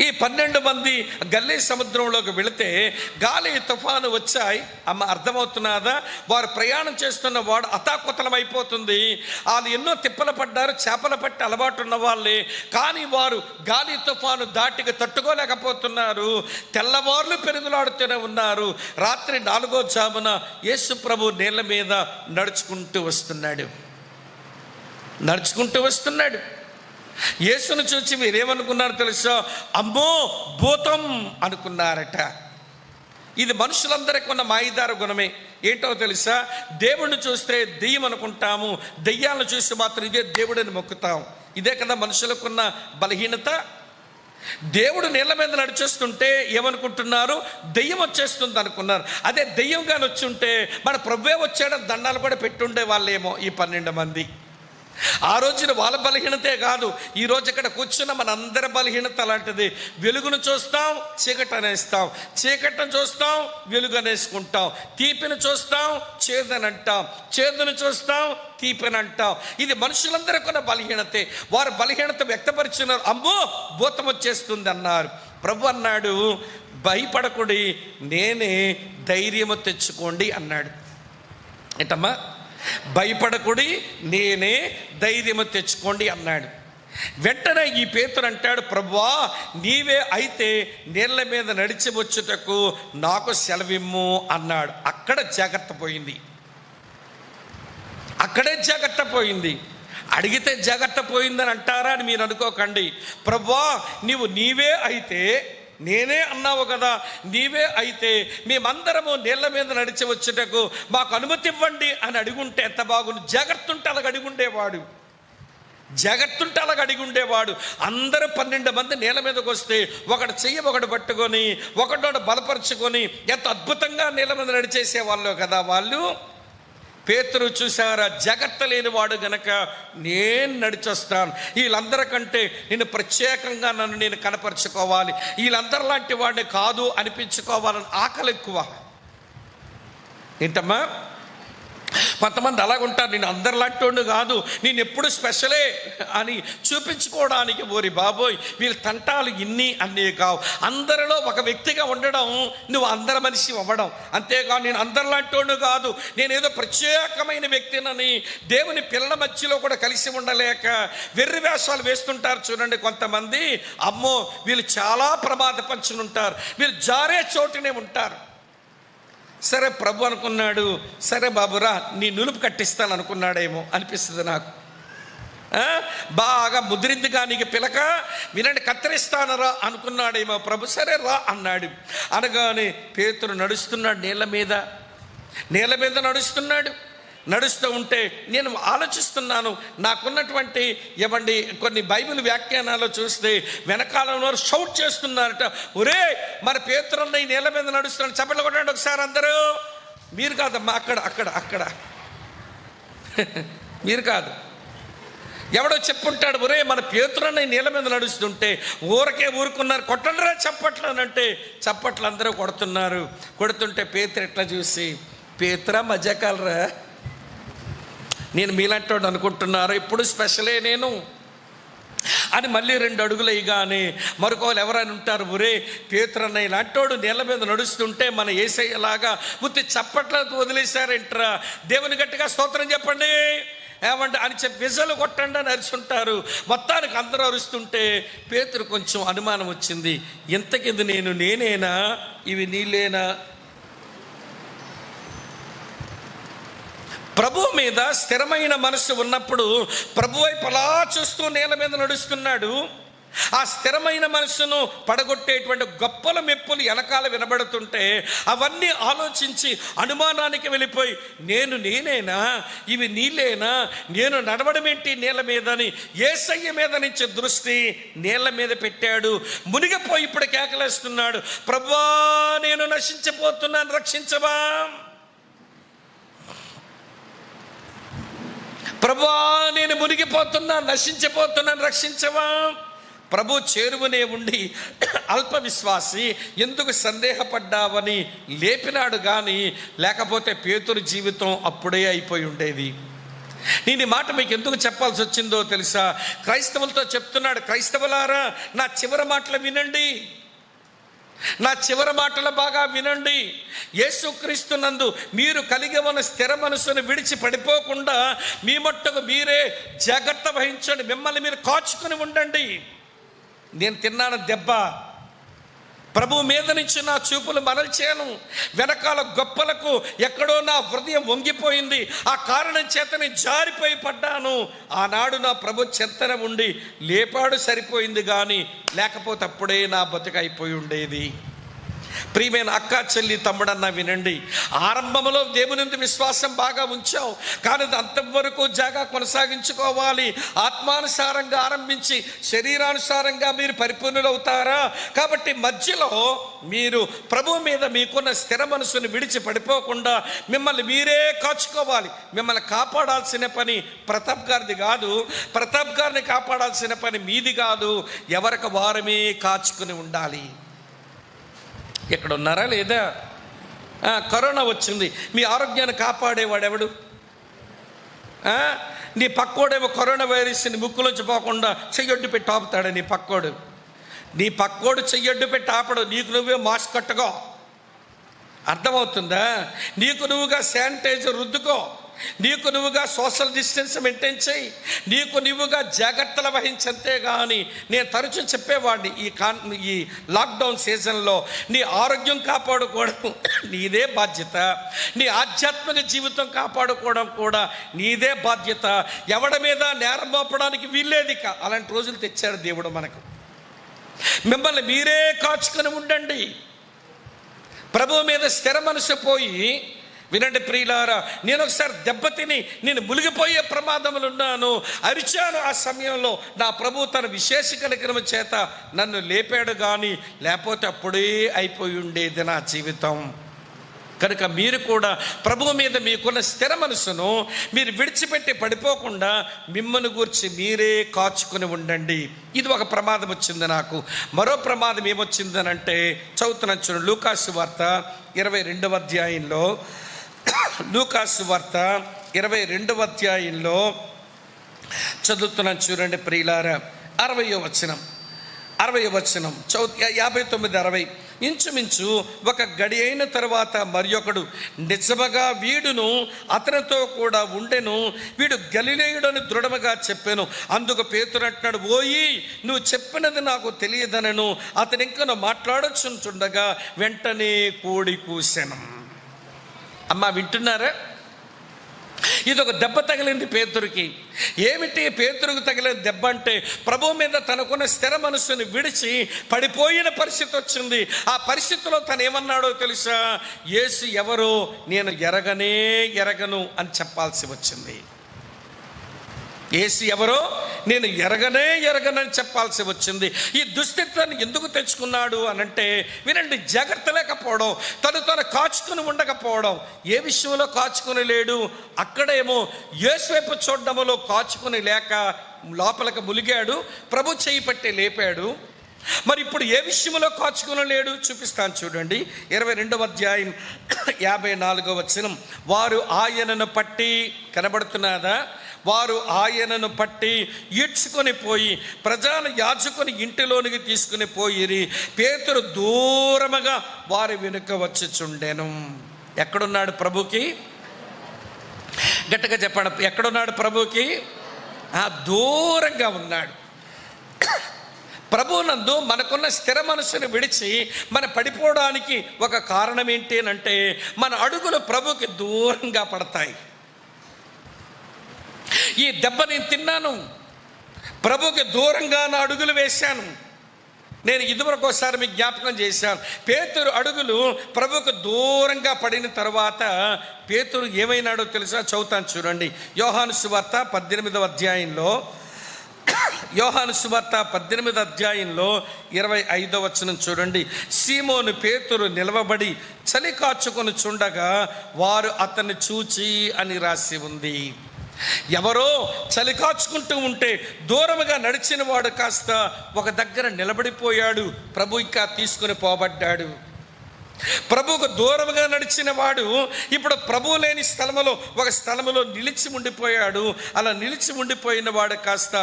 ఈ 12 మంది గల్లీ సముద్రంలోకి వెళితే గాలి తుఫాను వచ్చాయి. అమ్మ అర్థమవుతున్నదా? వారు ప్రయాణం చేస్తున్న వాడు అతాకుతలం అయిపోతుంది. వాళ్ళు ఎన్నో తిప్పలు పడ్డారు, చేపలు పట్టి అలవాటు ఉన్న వాళ్ళే. కానీ వారు గాలి తుఫాను దాటికి తట్టుకోలేకపోతున్నారు. తెల్లవార్లు పెరుగులాడుతూనే ఉన్నారు. రాత్రి 4వ జామున యేసు ప్రభు నీళ్ళ మీద నడుచుకుంటూ వస్తున్నాడు. యేసును చూసి వీరేమనుకున్నారు తెలుసా? అమ్మో భూతం అనుకున్నారట. ఇది మనుషులందరికీ ఉన్న మాయిదార గుణమే. ఏంటో తెలుసా? దేవుణ్ణి చూస్తే దెయ్యం అనుకుంటాము, దెయ్యాలను చూసి మాత్రం ఇదే దేవుడిని మొక్కుతాం. ఇదే కదా మనుషులకున్న బలహీనత. దేవుడు నీళ్ళ మీద నడిచేస్తుంటే ఏమనుకుంటున్నారు? దెయ్యం వచ్చేస్తుంది అనుకున్నారు. అదే దెయ్యంగాని వచ్చి ఉంటే మన ప్రభువే వచ్చాడని దండాలు కూడా పెట్టుండే వాళ్ళేమో ఈ 12 మంది. ఆ రోజున వాళ్ళ బలహీనతే కాదు, ఈరోజు ఇక్కడ కూర్చున్న మన అందరి బలహీనత అలాంటిది. వెలుగును చూస్తాం, చీకటి అనేస్తాం, చీకటిని చూస్తాం, వెలుగు అనేసుకుంటాం, తీపిని చూస్తాం, చేదని అంటాం, చేదును చూస్తాం, తీపిని అంటాం. ఇది మనుషులందరికీ ఉన్న బలహీనతే. వారు బలహీనత వ్యక్తపరిచినారు. అమ్మో భూతం వచ్చేస్తుంది అన్నారు. ప్రభు అన్నాడు, భయపడకుడి, నేనే, ధైర్యము తెచ్చుకోండి అన్నాడు. ఏంటమ్మా? భయపడకుడి, నేనే, ధైర్యము తెచ్చుకోండి అన్నాడు. వెంటనే ఈ పేతురు అంటాడు, ప్రభువా నీవే అయితే నీళ్ళ మీద నడిచి వచ్చుటకు నాకు సెలవిమ్ము అన్నాడు. అక్కడ జాగ్రత్త పోయింది, అక్కడే జాగ్రత్త పోయింది. అడిగితే జాగ్రత్త పోయిందని అంటారా అని మీరు అనుకోకండి. ప్రభువా నీవే అయితే, నేనే అన్నావు కదా, నీవే అయితే మేమందరము నీళ్ళ మీద నడిచి వచ్చుటకు మాకు అనుమతి ఇవ్వండి అని అడుగుంటే ఎంత బాగుంది. జాగ్రత్త ఉంటే అలాగ అడుగుండేవాడు, జాగ్రత్త ఉంటే అలాగ అడిగుండేవాడు. అందరూ 12 మంది నీళ్ళ మీదకి వస్తే ఒకటి చెయ్యి ఒకటి పట్టుకొని ఒకటోడు బలపరుచుకొని ఎంత అద్భుతంగా నీళ్ళ మీద నడిచేసేవాళ్ళు కదా వాళ్ళు. పేతురు చూసారా, జాగ్రత్త లేనివాడు గనక నేను నడిచొస్తాను, వీళ్ళందరికంటే నేను ప్రత్యేకంగా నేను కనపరుచుకోవాలి, వీళ్ళందరి లాంటి వాడిని కాదు అనిపించుకోవాలని ఆకలి ఎక్కువ. ఏంటమ్మా? కొంతమంది అలాగుంటారు, నేను అందరిలాంటి వాడిని కాదు, నేను ఎప్పుడు స్పెషలే అని చూపించుకోవడానికి. ఓరి బాబోయ్, వీళ్ళ తంటాలు ఇన్ని అన్నీ కావు. అందరిలో ఒక వ్యక్తిగా ఉండడం, నువ్వు అందరి మనిషి అవ్వడం. అంతేకాదు నేను అందరిలాంటి వాడిని కాదు, నేనేదో ప్రత్యేకమైన వ్యక్తినని దేవుని పిల్లల మధ్యలో కూడా కలిసి ఉండలేక వెర్రి వేషాలు వేస్తుంటారు చూడండి కొంతమంది. అమ్మో వీళ్ళు చాలా ప్రమాద పంచునుంటారు, వీళ్ళు జారే చోటునే ఉంటారు. సరే ప్రభు అనుకున్నాడు, సరే బాబురా నీ నులుపు కట్టిస్తాను అనుకున్నాడేమో అనిపిస్తుంది నాకు. బాగా ముదిరిందిగా నీకు పిలక, వినండి కత్తిరిస్తానరా అనుకున్నాడేమో ప్రభు. సరే రా అన్నాడు. అనగానే పేతురు నడుస్తున్నాడు, నీళ్ళ మీద నడుస్తున్నాడు. నడుస్తూ ఉంటే నేను ఆలోచిస్తున్నాను, నాకున్నటువంటి కొన్ని బైబిల్ వ్యాఖ్యానాలు చూస్తే వెనకాలంలో షౌట్ చేస్తున్నారట, ఒరే మన పేతురన్న ఈ నీళ్ళ మీద నడుస్తున్నాడు, చప్పట్లు కొట్టండి ఒకసారి అందరూ. మీరు కాదమ్మా, అక్కడ మీరు కాదు, ఎవడో చెప్పుంటాడు, ఒరే మన పేతురన్న ఈ నీళ్ళ మీద నడుస్తుంటే ఊరుకున్నారు, కొట్టండిరా చప్పట్లు అని అంటే చప్పట్లు అందరూ కొడుతుంటే పేతురు ఎట్లా చూసి, పేతురా మజాకాలరా, నేను మీలాంటి వాడు అనుకుంటున్నారు, ఇప్పుడు స్పెషలే నేను అని మళ్ళీ 2 అడుగులు వేయగానే మరొకరు ఎవరైనా ఉంటారు, ఒరే పేతురన్న ఇలాంటోడు నీళ్ళ మీద నడుస్తుంటే మన యేసయ్యలాగా ఉత్తి చప్పట్లతో వదిలేశారేంట్రా, దేవుని గట్టిగా స్తోత్రం చెప్పండి ఏమంటే అని చెప్పి విజలు కొట్టండి అని అరుచుంటారు. మొత్తానికి అందరూ అరుస్తుంటే పేతురు కొంచెం అనుమానం వచ్చింది, ఇంతకిది నేనేనా, ఇవి నీళ్ళేనా? ప్రభు మీద స్థిరమైన మనసు ఉన్నప్పుడు ప్రభు వైపు అలా చూస్తూ నీళ్ళ మీద నడుస్తున్నాడు. ఆ స్థిరమైన మనసును పడగొట్టేటువంటి గొప్పల మెప్పులు వెనకాల వినబడుతుంటే అవన్నీ ఆలోచించి అనుమానానికి వెళ్ళిపోయి, నేనేనా, ఇవి నీళ్ళేనా, నేను నడవడం ఏంటి నీళ్ళ మీదని యేసయ్య మీద నుంచి దృష్టి నీళ్ళ మీద పెట్టాడు. మునిగిపోయి ఇప్పుడు కేకలేస్తున్నాడు, ప్రభువా నేను నశించిపోతున్నాను, రక్షించవా, ప్రభువా నేను మునిగిపోతున్నాను, నశించిపోతున్నాను, రక్షించవా. ప్రభు చేరువనే ఉండి అల్ప విశ్వాసి ఎందుకు సందేహపడ్డావని లేపినాడు కానీ లేకపోతే పేతురు జీవితం అప్పుడే అయిపోయి ఉండేది. నేను ఈ మాట మీకు ఎందుకు చెప్పాల్సి వచ్చిందో తెలుసా? క్రైస్తవులతో చెప్తున్నాడు, క్రైస్తవులారా నా చివరి మాటలు వినండి, నా చివరి మాటలు బాగా వినండి. యేసుక్రీస్తునందు మీరు కలిగి ఉన్న స్థిర మనసును విడిచి పడిపోకుండా మీ మట్టుకు మీరే జాగ్రత్త వహించండి, మిమ్మల్ని మీరు కాచుకొని ఉండండి. నేను తిన్నాను దెబ్బ, ప్రభు మీద నుంచి నా చూపులు మరల్చాను. వెనకాల గొప్పలకు ఎక్కడో నా హృదయం వంగిపోయింది. ఆ కారణం చేత నేను జారిపోయి పడ్డాను. ఆనాడు నా ప్రభు చెంతన ఉండి లేపాడు, సరిపోయింది. కానీ లేకపోతే అప్పుడే నా బతుకైపోయి ఉండేది. ప్రియమైన అక్క, చెల్లి, తమ్ముడన్నా వినండి. ఆరంభంలో దేవుని యందు విశ్వాసం బాగా ఉంచావు, కానీ అంతవరకు జాగా కొనసాగించుకోవాలి. ఆత్మానుసారంగా ఆరంభించి శరీరానుసారంగా మీరు పరిపూర్ణులు అవుతారా? కాబట్టి మధ్యలో మీరు ప్రభు మీద మీకున్న స్థిర మనసును విడిచి పడిపోకుండా మిమ్మల్ని మీరే కాచుకోవాలి. మిమ్మల్ని కాపాడాల్సిన పని ప్రతాప్ గారిది కాదు, ప్రతాప్ గారిని కాపాడాల్సిన పని మీది కాదు. ఎవరికి వారమే కాచుకుని ఉండాలి. ఇక్కడ ఉన్నారా లేదా? కరోనా వచ్చింది, మీ ఆరోగ్యాన్ని కాపాడేవాడెవడు? నీ పక్కోడేమో కరోనా వైరస్ని ముక్కులోంచి పోకుండా చెయ్యొడ్డు పెట్టి ఆపుతాడు. నీ పక్కోడు చెయ్యొడ్డు పెట్టి ఆపడు, నీకు నువ్వే మాస్క్ కట్టుకో. అర్థమవుతుందా? నీకు నువ్వుగా శానిటైజర్ రుద్దుకో, నీకు నువ్వుగా సోషల్ డిస్టెన్స్ మెయింటైన్ చేయి, నీకు నువ్వుగా జాగ్రత్తలు వహించంతే. కానీ నేను తరచూ చెప్పేవాడిని, ఈ లాక్డౌన్ సీజన్లో నీ ఆరోగ్యం కాపాడుకోవడం నీదే బాధ్యత, నీ ఆధ్యాత్మిక జీవితం కాపాడుకోవడం కూడా నీదే బాధ్యత. ఎవడి మీద నేరం మోపడానికి వీల్లేదిక. అలాంటి రోజులు తెచ్చాడు దేవుడు మనకు. మిమ్మల్ని మీరే కాచుకొని ఉండండి. ప్రభు మీద స్థిర మనసు పోయి వినండి ప్రియులారా, నేను ఒకసారి దెబ్బతిని నేను మునిగిపోయే ప్రమాదములు ఉన్నాను, అరిచాను. ఆ సమయంలో నా ప్రభు తన విశేష కనికరము చేత నన్ను లేపాడు. కానీ లేకపోతే అప్పుడే అయిపోయి ఉండేది నా జీవితం. కనుక మీరు కూడా ప్రభువు మీద మీకున్న స్థిర మనసును మీరు విడిచిపెట్టి పడిపోకుండా మిమ్మల్ని గూర్చి మీరే కాచుకొని ఉండండి. ఇది ఒక ప్రమాదం వచ్చింది నాకు. మరో ప్రమాదం ఏమొచ్చిందనంటే చదువుతున్నాను చూడండి, లూకాసు వార్త 22వ అధ్యాయంలో, లూకాసు వార్త 22వ అధ్యాయంలో చదువుతున్నాను చూడండి ప్రియులారా. 60వ వచనం 59, 60. ఇంచుమించు ఒక గడి అయిన తరువాత మరి ఒకడు నిజముగా వీడును అతనితో కూడా ఉండెను, వీడు గలిలేయుడని దృఢముగా చెప్పాను. అందుకు పేతురు అంటున్నాడు, ఓయి నువ్వు చెప్పినది నాకు తెలియదనను. అతను ఇంకా మాట్లాడొచ్చుండగా వెంటనే కోడి కూసెను. అమ్మా వింటున్నారా? ఇది ఒక దెబ్బ తగిలింది పేతురుకి. ఏమిటి పేతురుకు తగిలిన దెబ్బ అంటే, ప్రభు మీద తనకున్న స్థిర మనస్సుని విడిచి పడిపోయిన పరిస్థితి వచ్చింది. ఆ పరిస్థితిలో తను ఏమన్నాడో తెలుసా? యేసు ఎవరో నేను ఎరగను అని చెప్పాల్సి వచ్చింది. యేసు ఎవరో నేను ఎరగనని చెప్పాల్సి వచ్చింది. ఈ దుస్థితిని ఎందుకు తెచ్చుకున్నాడు అనంటే, వినండి, జాగ్రత్త లేకపోవడం, తను కాచుకుని ఉండకపోవడం. ఏ విషయంలో కాచుకుని లేడు? అక్కడేమో యేసు వైపు చూడడంలో కాచుకుని లేక లోపలికి ములిగాడు, ప్రభు చేయి పట్టి లేపాడు. మరి ఇప్పుడు ఏ విషయంలో కాచుకుని లేడు చూపిస్తాను చూడండి. 22వ అధ్యాయం 54వ వచనం. వారు ఆయనను పట్టి, కనబడుతున్నదా? వారు ఆయనను పట్టి ఈడ్చుకొని పోయి ప్రధాన యాజకుని ఇంటిలోనికి తీసుకుని పోయిరి. పేతురు దూరముగా వారి వెనుక వచ్చుచుండెను. ఎక్కడున్నాడు ప్రభుకి? గట్టిగా చెప్పండి, ఎక్కడున్నాడు ప్రభుకి? దూరంగా ఉన్నాడు. ప్రభునందు మనకున్న స్థిర మనసును విడిచి మన పడిపోవడానికి ఒక కారణం ఏంటి అంటే, మన అడుగులు ప్రభుకి దూరంగా పడతాయి. ఈ దెబ్బ నేను తిన్నాను, ప్రభుకి దూరంగా నా అడుగులు వేశాను. నేను ఇదివరకు ఒకసారి మీకు జ్ఞాపకం చేశాను. పేతురు అడుగులు ప్రభుకు దూరంగా పడిన తర్వాత పేతురు ఏమైనాడో తెలుసా? చదువుతాను చూడండి. యోహాను సువార్త 18వ అధ్యాయంలో, యోహాను సువార్త 18వ అధ్యాయంలో 25వ వచనం చూడండి. సీమోను పేతురు నిలవబడి చలి కాచుకొని చుండగా వారు అతన్ని చూచి అని రాసి ఉంది. ఎవరో చలి కాచుకుంటూ ఉంటే దూరముగా నడిచిన వాడు కాస్త ఒక దగ్గర నిలబడిపోయాడు. ప్రభు ఇంకా తీసుకుని పోబడ్డాడు. ప్రభువుకు దూరముగా నడిచిన వాడు ఇప్పుడు ప్రభు లేని స్థలములో ఒక స్థలములో నిలిచి ఉండిపోయాడు. అలా నిలిచి ఉండిపోయిన వాడు కాస్త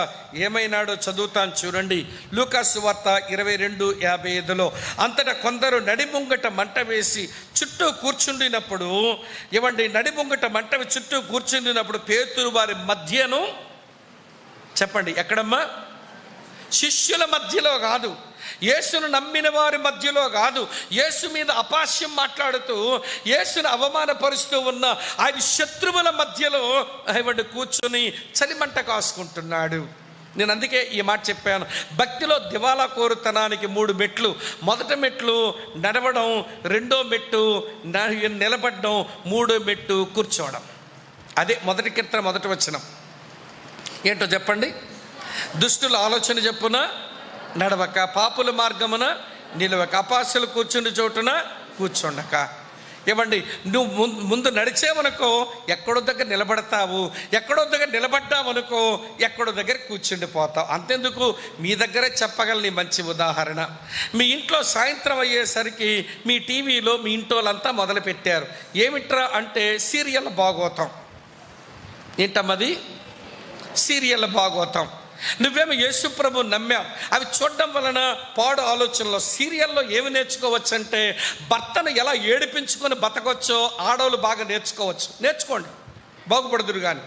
ఏమైనాడో చదువుతాను చూడండి. లూకాసు వార్త 22:55లో, అంతటా కొందరు నడిముంగట మంట వేసి చుట్టూ కూర్చుండినప్పుడు, నడిముంగట మంట చుట్టూ కూర్చుండినప్పుడు పేతురు వారి మధ్యను, చెప్పండి ఎక్కడమ్మా? శిష్యుల మధ్యలో కాదు, యేసును నమ్మిన వారి మధ్యలో కాదు, యేసు మీద అపాస్యం మాట్లాడుతూ యేసును అవమానపరుస్తూ ఉన్న ఆయన శత్రువుల మధ్యలో ఆయన కూర్చొని చలిమంట కాసుకుంటున్నాడు. నేను అందుకే ఈ మాట చెప్పాను. భక్తిలో దివాలా కోరుతనానికి 3 మెట్లు. మొదటి మెట్లు నడవడం, రెండో మెట్టు నిలబడడం, మూడో మెట్టు కూర్చోవడం. అదే మొదటి కీర్తన మొదటి వచనం ఏంటో చెప్పండి. దుష్టుల ఆలోచన చెప్పున నడవక, పాపుల మార్గమున నిలవక, అపాసులు కూర్చుండి చోటున కూర్చోండక. ఏమండి, నువ్వు ముందు నడిచేవనుకో ఎక్కడో దగ్గర నిలబడతావు, ఎక్కడో దగ్గర నిలబడ్డావనుకో ఎక్కడో దగ్గర కూర్చుండిపోతావు. అంతెందుకు, మీ దగ్గరే చెప్పగలని మంచి ఉదాహరణ. మీ ఇంట్లో సాయంత్రం అయ్యేసరికి మీ టీవీలో మీ ఇంటోళ్ళంతా మొదలుపెట్టారు. ఏమిట్రా అంటే సీరియల్ భాగవతం. ఏంటమ్మది? సీరియల్ భాగవతం. నువ్వేమో యేసు ప్రభు నమ్మావు. అవి చూడడం వలన పాడు ఆలోచనలో. సీరియల్లో ఏమి నేర్చుకోవచ్చు అంటే భర్తను ఎలా ఏడిపించుకొని బతకొచ్చో ఆడవాళ్ళు బాగా నేర్చుకోవచ్చు. నేర్చుకోండి, బాగుపడుదురు. కానీ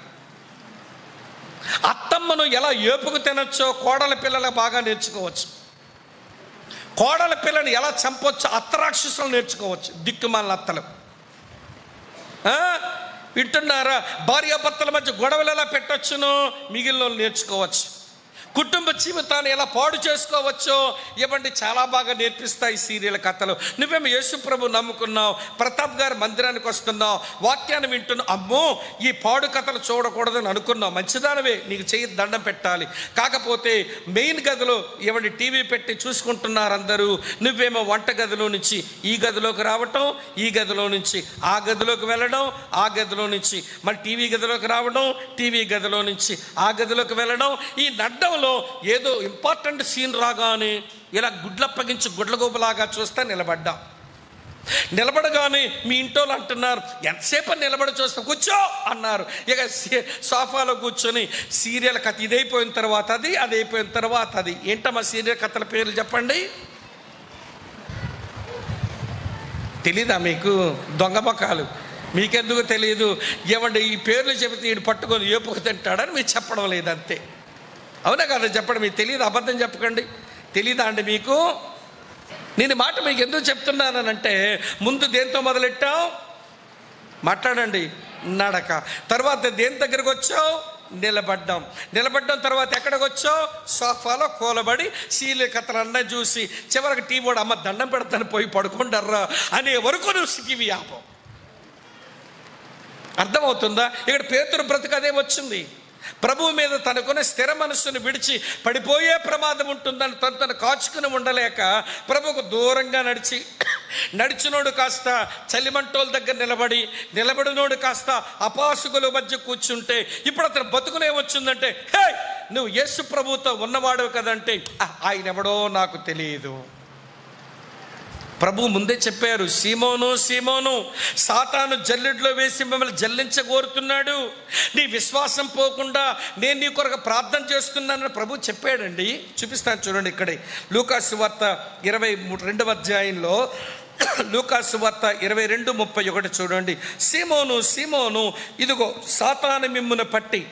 అత్తమ్మను ఎలా ఏపుకు తినొచ్చో కోడల పిల్లలు బాగా నేర్చుకోవచ్చు. కోడల పిల్లని ఎలా చంపొచ్చో అత్తరాక్షసులు నేర్చుకోవచ్చు. దిక్కుమాలిన అత్తలు వింటున్నారా? భార్యాభర్తల మధ్య గొడవలు ఎలా పెట్టొచ్చునో మిగిలిన నేర్చుకోవచ్చు. కుటుంబ జీవితాన్ని ఎలా పాడు చేసుకోవచ్చో ఇవ్వండి చాలా బాగా నేర్పిస్తాయి సీరియల్ కథలు. నువ్వేమో యేసు ప్రభు నమ్ముకున్నావు, ప్రతాప్ గారి మందిరానికి వస్తున్నావు, వాక్యాన్ని వింటున్నావు, అమ్మో ఈ పాడు కథలు చూడకూడదని అనుకున్నావు. మంచిదానవే, నీకు చెయ్యి దండం పెట్టాలి. కాకపోతే మెయిన్ గదిలో ఇవ్వండి టీవీ పెట్టి చూసుకుంటున్నారు అందరూ. నువ్వేమో వంట గదిలో నుంచి ఈ గదిలోకి రావటం, ఈ గదిలో నుంచి ఆ గదిలోకి వెళ్ళడం, ఆ గదిలో నుంచి మళ్ళీ టీవీ గదిలోకి రావడం, టీవీ గదిలో నుంచి ఆ గదిలోకి వెళ్ళడం. ఈ నడ్డంలో ఏదో ఇంపార్టెంట్ సీన్ రాగానే ఇలా గుడ్లప్పగించి గుడ్లగోబలాగా చూస్తే నిలబడగానే మీ ఇంటోళ్ళు అంటున్నారు, ఎంతసేపు నిలబడి చూస్తా, కూర్చో అన్నారు. ఇక సోఫాలో కూర్చొని సీరియల్ కథ ఇదైపోయిన తర్వాత అది, అది అయిపోయిన తర్వాత అది. ఏంటమ్మా సీరియల్ కథల పేర్లు చెప్పండి. తెలీదా మీకు? దొంగ మొక్కలు మీకెందుకు తెలియదు? ఏమంటే ఈ పేర్లు చెబితే వీడు పట్టుకొని ఏపుకు తింటాడని మీరు చెప్పడం లేదంతే. అవునా కదా? చెప్పండి. మీకు తెలియదు, అబద్ధం చెప్పకండి. తెలీదా అండి మీకు? నేను మాట మీకు ఎందుకు చెప్తున్నానంటే ముందు దేంతో మొదలెట్టావు? మాట్లాడండి. నడక. తర్వాత దేని దగ్గరకు వచ్చావు? నిలబడ్డం తర్వాత ఎక్కడికి వచ్చావు? సోఫాలో కూలబడి సీరియల్ కథలన్నా చూసి చివరికి టీవోడు అమ్మ దండం పెడతాను పోయి పడుకుంటారా అనే వరకు నువ్వు సిగివి ఆపం. అర్థమవుతుందా? ఇక్కడ పేతురు బ్రతుకు అదే వచ్చింది. ప్రభువు మీద తనకున్న స్థిర మనస్సును విడిచి పడిపోయే ప్రమాదం ఉంటుందని తను కాచుకుని ఉండలేక ప్రభువుకు దూరంగా నడిచినోడు కాస్త చలిమంటోల దగ్గర నిలబడినోడు కాస్త అపాసుకుల మధ్య కూర్చుంటే ఇప్పుడు అతను బతుకునే వచ్చిందంటే, హే నువ్వు యేసు ప్రభువుతో ఉన్నవాడు కదంటే ఆయన ఎవడో నాకు తెలియదు. ప్రభు ముందే చెప్పారు, సీమోను సీమోను సాతాను జల్లెడ్లో వేసి మిమ్మల్ని జల్లించగోరుతున్నాడు, నీ విశ్వాసం పోకుండా నేను నీ కొరకు ప్రార్థన చేస్తున్నానని ప్రభు చెప్పాడండి. చూపిస్తాను చూడండి. ఇక్కడే లూకాసు వార్త 22వ అధ్యాయంలో లూకాసు వార్త 22:31 చూడండి. సీమోను సీమోను, ఇదిగో సాతాను మిమ్మును పట్టి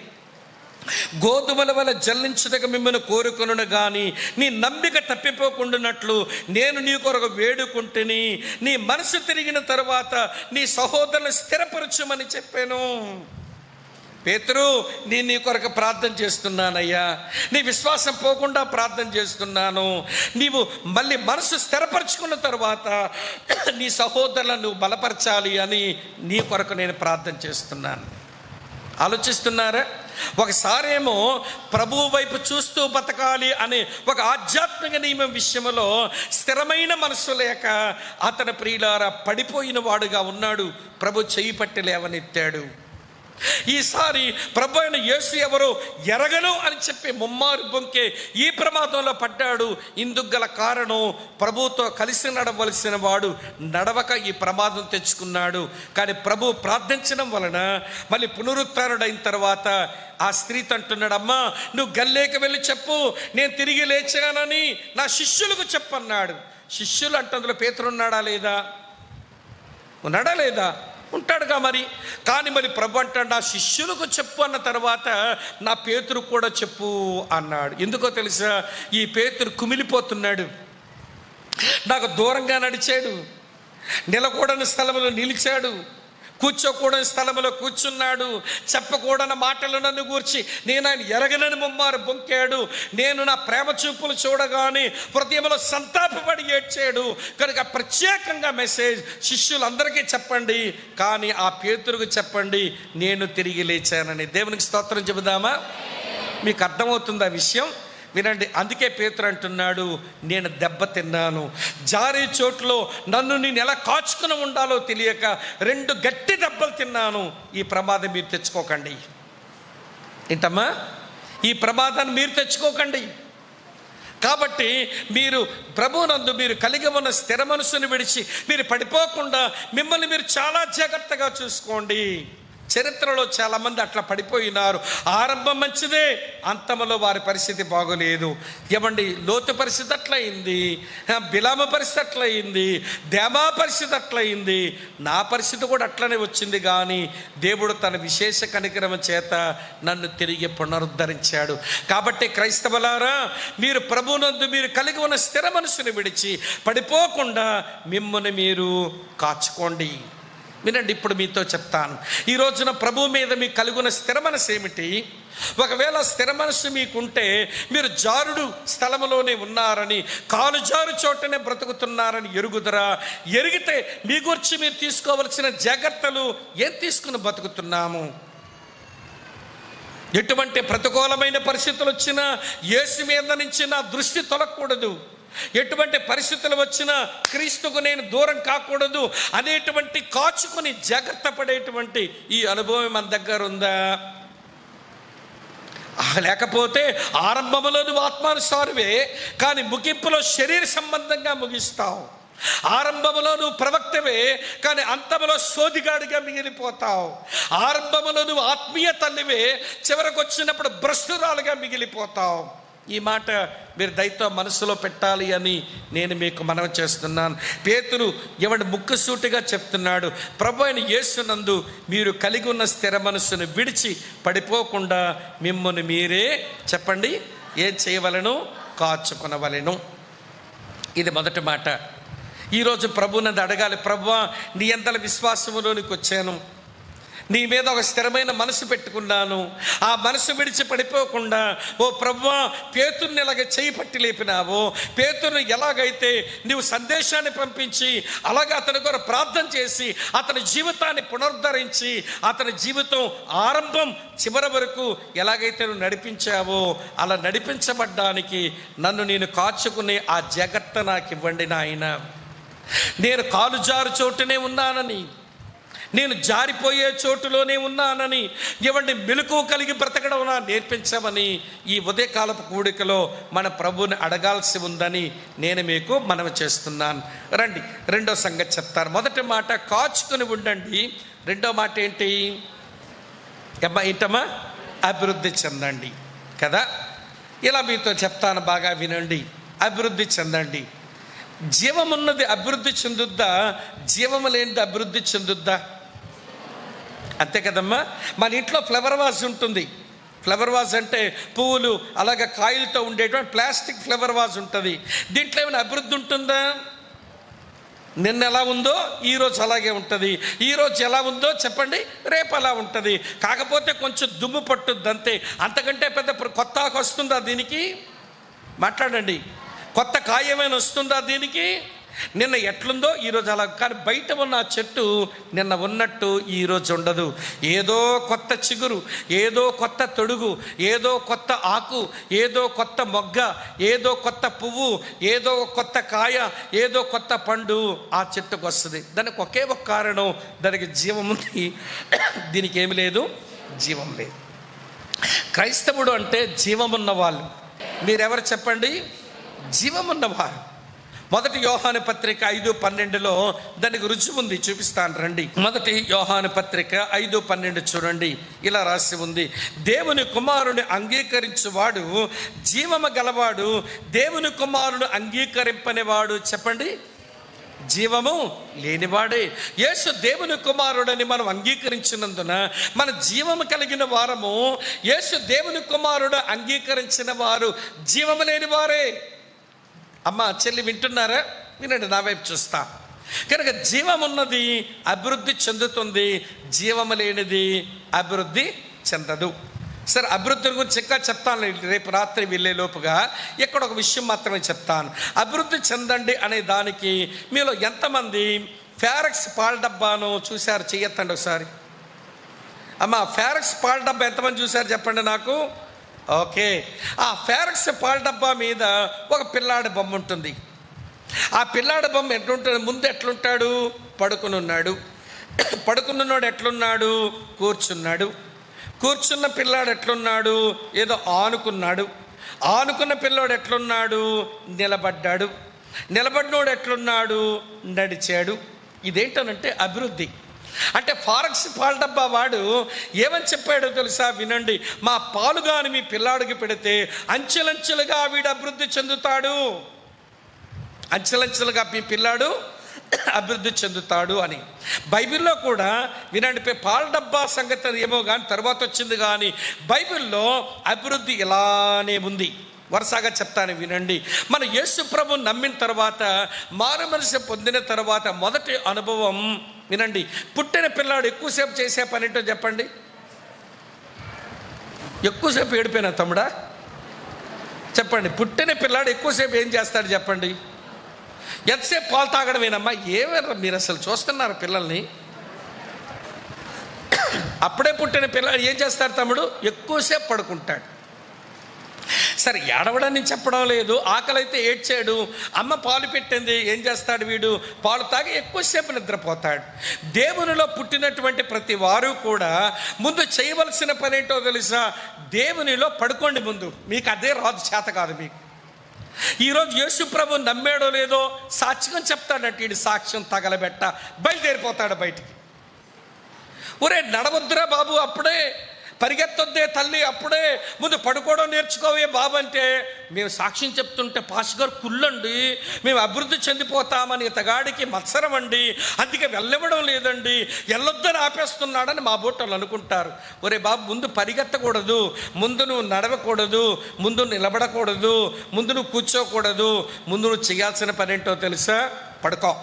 గోధుమల వల్ల జల్లించుటకు మిమ్మల్ని కోరుకొనును గాని నీ నమ్మిక తప్పిపోకుండానట్లు నేను నీ కొరకు వేడుకుంటుని నీ మనసు తిరిగిన తర్వాత నీ సహోదరులను స్థిరపరచుమని చెప్పాను. పేతురు, నేను నీ కొరకు ప్రార్థన చేస్తున్నానయ్యా, నీ విశ్వాసం పోకుండా ప్రార్థన చేస్తున్నాను. నీవు మళ్ళీ మనసు స్థిరపరచుకున్న తర్వాత నీ సహోదరులను నువ్వు బలపరచాలి అని నీ కొరకు నేను ప్రార్థన చేస్తున్నాను. ఆలోచిస్తున్నారా? ఒకసారేమో ప్రభువు వైపు చూస్తూ బతకాలి అనే ఒక ఆధ్యాత్మిక నియమం విషయంలో స్థిరమైన మనసు లేక అతని ప్రియులారా పడిపోయిన వాడుగా ఉన్నాడు. ప్రభు చెయ్యి పట్టి లేవనెత్తాడు. ఈసారి ప్రభు అయిన యేసు ఎవరో ఎరగను అని చెప్పి ముమ్మారు బొంకే ఈ ప్రమాదంలో పడ్డాడు. ఇందుకు గల కారణం ప్రభుతో కలిసి నడవలసిన వాడు నడవక ఈ ప్రమాదం తెచ్చుకున్నాడు. కానీ ప్రభు ప్రార్థించడం వలన మళ్ళీ పునరుత్థానుడైన తర్వాత ఆ స్త్రీతో అంటున్నాడు, అమ్మా నువ్వు గల్లేకి వెళ్ళి చెప్పు నేను తిరిగి లేచానని నా శిష్యులకు చెప్పన్నాడు. శిష్యులు అంటే అందులో పేతురు ఉన్నాడా లేదా? ఉంటాడుగా మరి. కానీ మరి ప్రభు అంటాడు నా శిష్యులకు చెప్పు అన్న తర్వాత నా పేతురు కూడా చెప్పు అన్నాడు. ఎందుకో తెలుసా? ఈ పేతురు కుమిలిపోతున్నాడు. నాకు దూరంగా నడిచాడు, నిలకూడని స్థలంలో నిలిచాడు, కూర్చోకూడని స్థలంలో కూర్చున్నాడు, చెప్పకూడని మాటలు నన్ను గూర్చి నేను ఆయన ఎరగనని ముమ్మారు బొంకాడు, నేను నా ప్రేమ చూపులు చూడగానే హృదయంలో సంతాపపడి ఏడ్చాడు. కనుక ప్రత్యేకంగా మెసేజ్ శిష్యులందరికీ చెప్పండి, కానీ ఆ పేతురుకు చెప్పండి, నేను తిరిగి లేచానని. దేవునికి స్తోత్రం చెబుదామా? మీకు అర్థమవుతుంది ఆ విషయం? వినండి. అందుకే పేతురు అంటున్నాడు, నేను దెబ్బతిన్నాను, జారే చోట్లో నన్ను నేను ఎలా కాచుకుని ఉండాలో తెలియక 2 గట్టి దెబ్బలు తిన్నాను. ఈ ప్రమాదం మీరు తెచ్చుకోకండి. ఏంటమ్మా? ఈ ప్రమాదాన్ని మీరు తెచ్చుకోకండి. కాబట్టి మీరు ప్రభువునందు మీరు కలిగి ఉన్న స్థిర మనసును విడిచి మీరు పడిపోకుండా మిమ్మల్ని మీరు చాలా జాగ్రత్తగా చూసుకోండి. చరిత్రలో చాలామంది అట్లా పడిపోయినారు. ఆరంభం మంచిదే, అంతంలో వారి పరిస్థితి బాగోలేదు. ఏమండి, లోతు పరిస్థితి అట్లయింది, బిలామ పరిస్థితి అట్లయింది, దేమా పరిస్థితి అట్లయింది, నా పరిస్థితి కూడా అట్లనే వచ్చింది. కానీ దేవుడు తన విశేష కనికరం చేత నన్ను తిరిగి పునరుద్ధరించాడు. కాబట్టి క్రైస్తవులారా, మీరు ప్రభువునందు మీరు కలిగి ఉన్న స్థిర మనసుని విడిచి పడిపోకుండా మిమ్మల్ని మీరు కాచుకోండి. వినండి, ఇప్పుడు మీతో చెప్తాను. ఈ రోజున ప్రభు మీద మీకు కలిగిన స్థిర మనసు ఏమిటి? ఒకవేళ స్థిర మనసు మీకుంటే మీరు జారుడు స్థలంలోనే ఉన్నారని, కాలు జారు చోటనే బ్రతుకుతున్నారని ఎరుగుదరా? ఎరిగితే మీ గురించి మీరు తీసుకోవలసిన జాగ్రత్తలు ఏం తీసుకుని బతుకుతున్నాము? ఎటువంటి ప్రతికూలమైన పరిస్థితులు వచ్చినా యేసు మీద నుంచి నా దృష్టి తొలగకూడదు, ఎటువంటి పరిస్థితులు వచ్చినా క్రీస్తుకు నేను దూరం కాకూడదు అనేటువంటి కాచుకొని జాగ్రత్త పడేటువంటి ఈ అనుభవం మన దగ్గర ఉందా? లేకపోతే ఆరంభంలో నువ్వు ఆత్మానుసారువే, కానీ ముగింపులో శరీర సంబంధంగా ముగిస్తావు. ఆరంభంలో నువ్వు ప్రవక్తవే, కానీ అంతంలో సోదిగాడిగా మిగిలిపోతావు. ఆరంభంలో నువ్వు ఆత్మీయ తల్లివే, చివరకు వచ్చినప్పుడు భ్రష్టురాలుగా మిగిలిపోతావు. ఈ మాట మీరు దయతో మనసులో పెట్టాలి అని నేను మీకు మనవి చేస్తున్నాను. పేతురు ఎవడి ముక్కుసూటిగా చెప్తున్నాడు, ప్రభు అయిన యేసునందు మీరు కలిగి ఉన్న స్థిర మనసును విడిచి పడిపోకుండా మిమ్మల్ని మీరే చెప్పండి ఏం చేయవలెను? కాచుకొనవలెను. ఇది మొదటి మాట. ఈరోజు ప్రభువునది అడగాలి, ప్రభువా నీ ఎంతల విశ్వాసములోనికి వచ్చాను, నీ మీద ఒక స్థిరమైన మనసు పెట్టుకున్నాను, ఆ మనసు విడిచి పడిపోకుండా ఓ ప్రభువా పేతురుని ఎలాగ చేయి పట్టి లేపినావో, పేతురుని ఎలాగైతే నీవు సందేశాన్ని పంపించి అలాగే అతని కొరకు ప్రార్థన చేసి అతని జీవితాన్ని పునరుద్ధరించి అతని జీవితం ఆరంభం చివరి వరకు ఎలాగైతే నువ్వు నడిపించావో అలా నడిపించబడ్డానికి నన్ను నేను కాచుకునే ఆ జాగ్రత్త నాకు ఇవ్వండి నాయన. నేను కాలు జారు చోటునే ఉన్నానని, నేను జారిపోయే చోటులోనే ఉన్నానని, ఇవ్వండి మెలకువ కలిగి బ్రతకడం నా నేర్పించమని ఈ ఉదయకాలపు కూడికలో మన ప్రభువుని అడగాల్సి ఉందని నేను మీకు మనవి చేస్తున్నాను. రండి, రెండో సంగతి చెప్తారు. మొదటి మాట కాచుకుని ఉండండి. రెండో మాట ఏంటి? ఏంటమ్మా? అభివృద్ధి చెందండి కదా. ఇలా మీతో చెప్తాను, బాగా వినండి. అభివృద్ధి చెందండి. జీవమున్నది అభివృద్ధి చెందుద్దా? జీవము లేనిది అభివృద్ధి చెందుద్దా? అంతే కదమ్మా. మన ఇంట్లో ఫ్లవర్ వాజ్ ఉంటుంది. ఫ్లవర్ వాజ్ అంటే పువ్వులు అలాగే కాయలతో ఉండేటువంటి ప్లాస్టిక్ ఫ్లవర్ వాజ్ ఉంటుంది. దీంట్లో ఏమైనా అభివృద్ధి ఉంటుందా? నిన్న ఎలా ఉందో ఈరోజు అలాగే ఉంటుంది, ఈరోజు ఎలా ఉందో చెప్పండి రేపు అలా ఉంటుంది. కాకపోతే కొంచెం దుమ్ము పట్టుద్ది అంతే. అంతకంటే పెద్ద కొత్త ఆకు వస్తుందా దీనికి? మాట్లాడండి. కొత్త కాయ ఏమైనా వస్తుందా దీనికి? నిన్న ఎట్లుందో ఈరోజు అలా. కానీ బయట ఉన్న ఆ చెట్టు నిన్న ఉన్నట్టు ఈరోజు ఉండదు. ఏదో కొత్త చిగురు, ఏదో కొత్త తొడుగు, ఏదో కొత్త ఆకు, ఏదో కొత్త మొగ్గ, ఏదో కొత్త పువ్వు, ఏదో కొత్త కాయ, ఏదో కొత్త పండు ఆ చెట్టుకు వస్తుంది. దానికి ఒకే ఒక కారణం, దానికి జీవం ఉంది, దీనికి ఏమి లేదు, జీవం లేదు. క్రైస్తవుడు అంటే జీవమున్న వాళ్ళు. మీరెవరు చెప్పండి? జీవమున్నవారు. మొదటి యోహాను పత్రిక 5:12 దానికి రుజువు ఉంది, చూపిస్తాను రండి. మొదటి యోహాను పత్రిక 5:12 చూడండి, ఇలా రాసి ఉంది, దేవుని కుమారుని అంగీకరించువాడు జీవము గలవాడు, దేవుని కుమారుని అంగీకరింపనివాడు చెప్పండి జీవము లేనివాడే. యేసు దేవుని కుమారుడని మనం అంగీకరించినందున మన జీవము కలిగిన వారము. యేసు దేవుని కుమారుడు అంగీకరించిన వారు జీవము లేని వారే. అమ్మ చెల్లి వింటున్నారా? వినండి, నా వైపు చూస్తా. కనుక జీవం ఉన్నది అభివృద్ధి చెందుతుంది, జీవము లేనిది అభివృద్ధి చెందదు. సరే, అభివృద్ధి గురించి ఇంకా చెప్తాను రేపు రాత్రి వెళ్ళే లోపుగా. ఇక్కడ ఒక విషయం మాత్రమే చెప్తాను. అభివృద్ధి చెందండి అనే దానికి మీలో ఎంతమంది ఫారెక్స్ పాల డబ్బాను చూశారు? చెయ్యొద్దండి ఒకసారి. అమ్మ, ఫారెక్స్ పాల డబ్బా ఎంతమంది చూశారు చెప్పండి నాకు. ఓకే, ఆ ఫారెక్స్ పాల డబ్బా మీద ఒక పిల్లాడి బొమ్మ ఉంటుంది. ఆ పిల్లాడి బొమ్మ ఎట్లుంటుంది? ముందు ఎట్లుంటాడు? పడుకుని ఉన్నాడు. పడుకున్నాడు ఎట్లున్నాడు? కూర్చున్నాడు. కూర్చున్న పిల్లాడు ఎట్లున్నాడు? ఏదో ఆనుకున్నాడు. ఆనుకున్న పిల్లాడు ఎట్లున్నాడు? నిలబడ్డాడు. నిలబడినోడు ఎట్లున్నాడు? నడిచాడు. ఇదేంటనంటే అభివృద్ధి. అంటే ఫారెక్స్ పాల డబ్బా వాడు ఏమని చెప్పాడో తెలుసా? వినండి, మా పాలు కానీ మీ పిల్లాడికి పెడితే అంచెలంచెలుగా వీడు అభివృద్ధి చెందుతాడు. అంచెలంచెలుగా మీ పిల్లాడు అభివృద్ధి చెందుతాడు అని బైబిల్లో కూడా వినండి. పాల డబ్బా సంగతి ఏమో కానీ తర్వాత వచ్చింది, కానీ బైబిల్లో అభివృద్ధి ఇలానే ఉంది. వరుసగా చెప్తాను వినండి. మన యేసు ప్రభు నమ్మిన తర్వాత, మారు మనసు పొందిన తర్వాత మొదటి అనుభవం వినండి. పుట్టిన పిల్లాడు ఎక్కువసేపు చేసే పని ఏంటో చెప్పండి. ఎక్కువసేపు ఏడిపోయినా తమ్ముడా చెప్పండి. పుట్టిన పిల్లాడు ఎక్కువసేపు ఏం చేస్తాడు చెప్పండి? ఎంతసేపు పాలు తాగడమేనమ్మా? ఏమైనా మీరు అసలు చూస్తున్నారు పిల్లల్ని? అప్పుడే పుట్టిన పిల్లలు ఏం చేస్తారు తమ్ముడు? ఎక్కువసేపు పడుకుంటాడు. సరే, ఏడవడని చెప్పడం లేదు, ఆకలి అయితే ఏడ్చాడు, అమ్మ పాలు పెట్టింది, ఏం చేస్తాడు వీడు? పాలు తాగి ఎక్కువసేపు నిద్రపోతాడు. దేవునిలో పుట్టినటువంటి ప్రతి వారు కూడా ముందు చేయవలసిన పని ఏంటో తెలుసా? దేవునిలో పడుకోండి ముందు. మీకు అదే రాదు, చేత కాదు మీకు. ఈరోజు యేసు ప్రభు నమ్మాడో లేదో సాక్ష్యం చెప్తాడంటే వీడి సాక్ష్యం తగలబెట్ట బయలుదేరిపోతాడు బయటికి. ఒరే నడవద్దురా బాబు, అప్పుడే పరిగెత్తొద్దే తల్లి, అప్పుడే ముందు పడుకోవడం నేర్చుకోవే బాబు అంటే మేము సాక్ష్యం చెప్తుంటే పాస్టర్ గారు కుళ్ళండి, మేము అభివృద్ధి చెందిపోతామని ఇతగాడికి మత్సరం అండి, అందుకే వెళ్ళివ్వడం లేదండి, వెళ్ళొద్దని ఆపేస్తున్నాడని మా బోటలు అనుకుంటారు. ఒరే బాబు, ముందు పరిగెత్తకూడదు, ముందు నువ్వు నడవకూడదు, ముందు నిలబడకూడదు, ముందు నువ్వు కూర్చోకూడదు. ముందు నువ్వు చేయాల్సిన పని ఏంటో తెలుసా? పడుకో.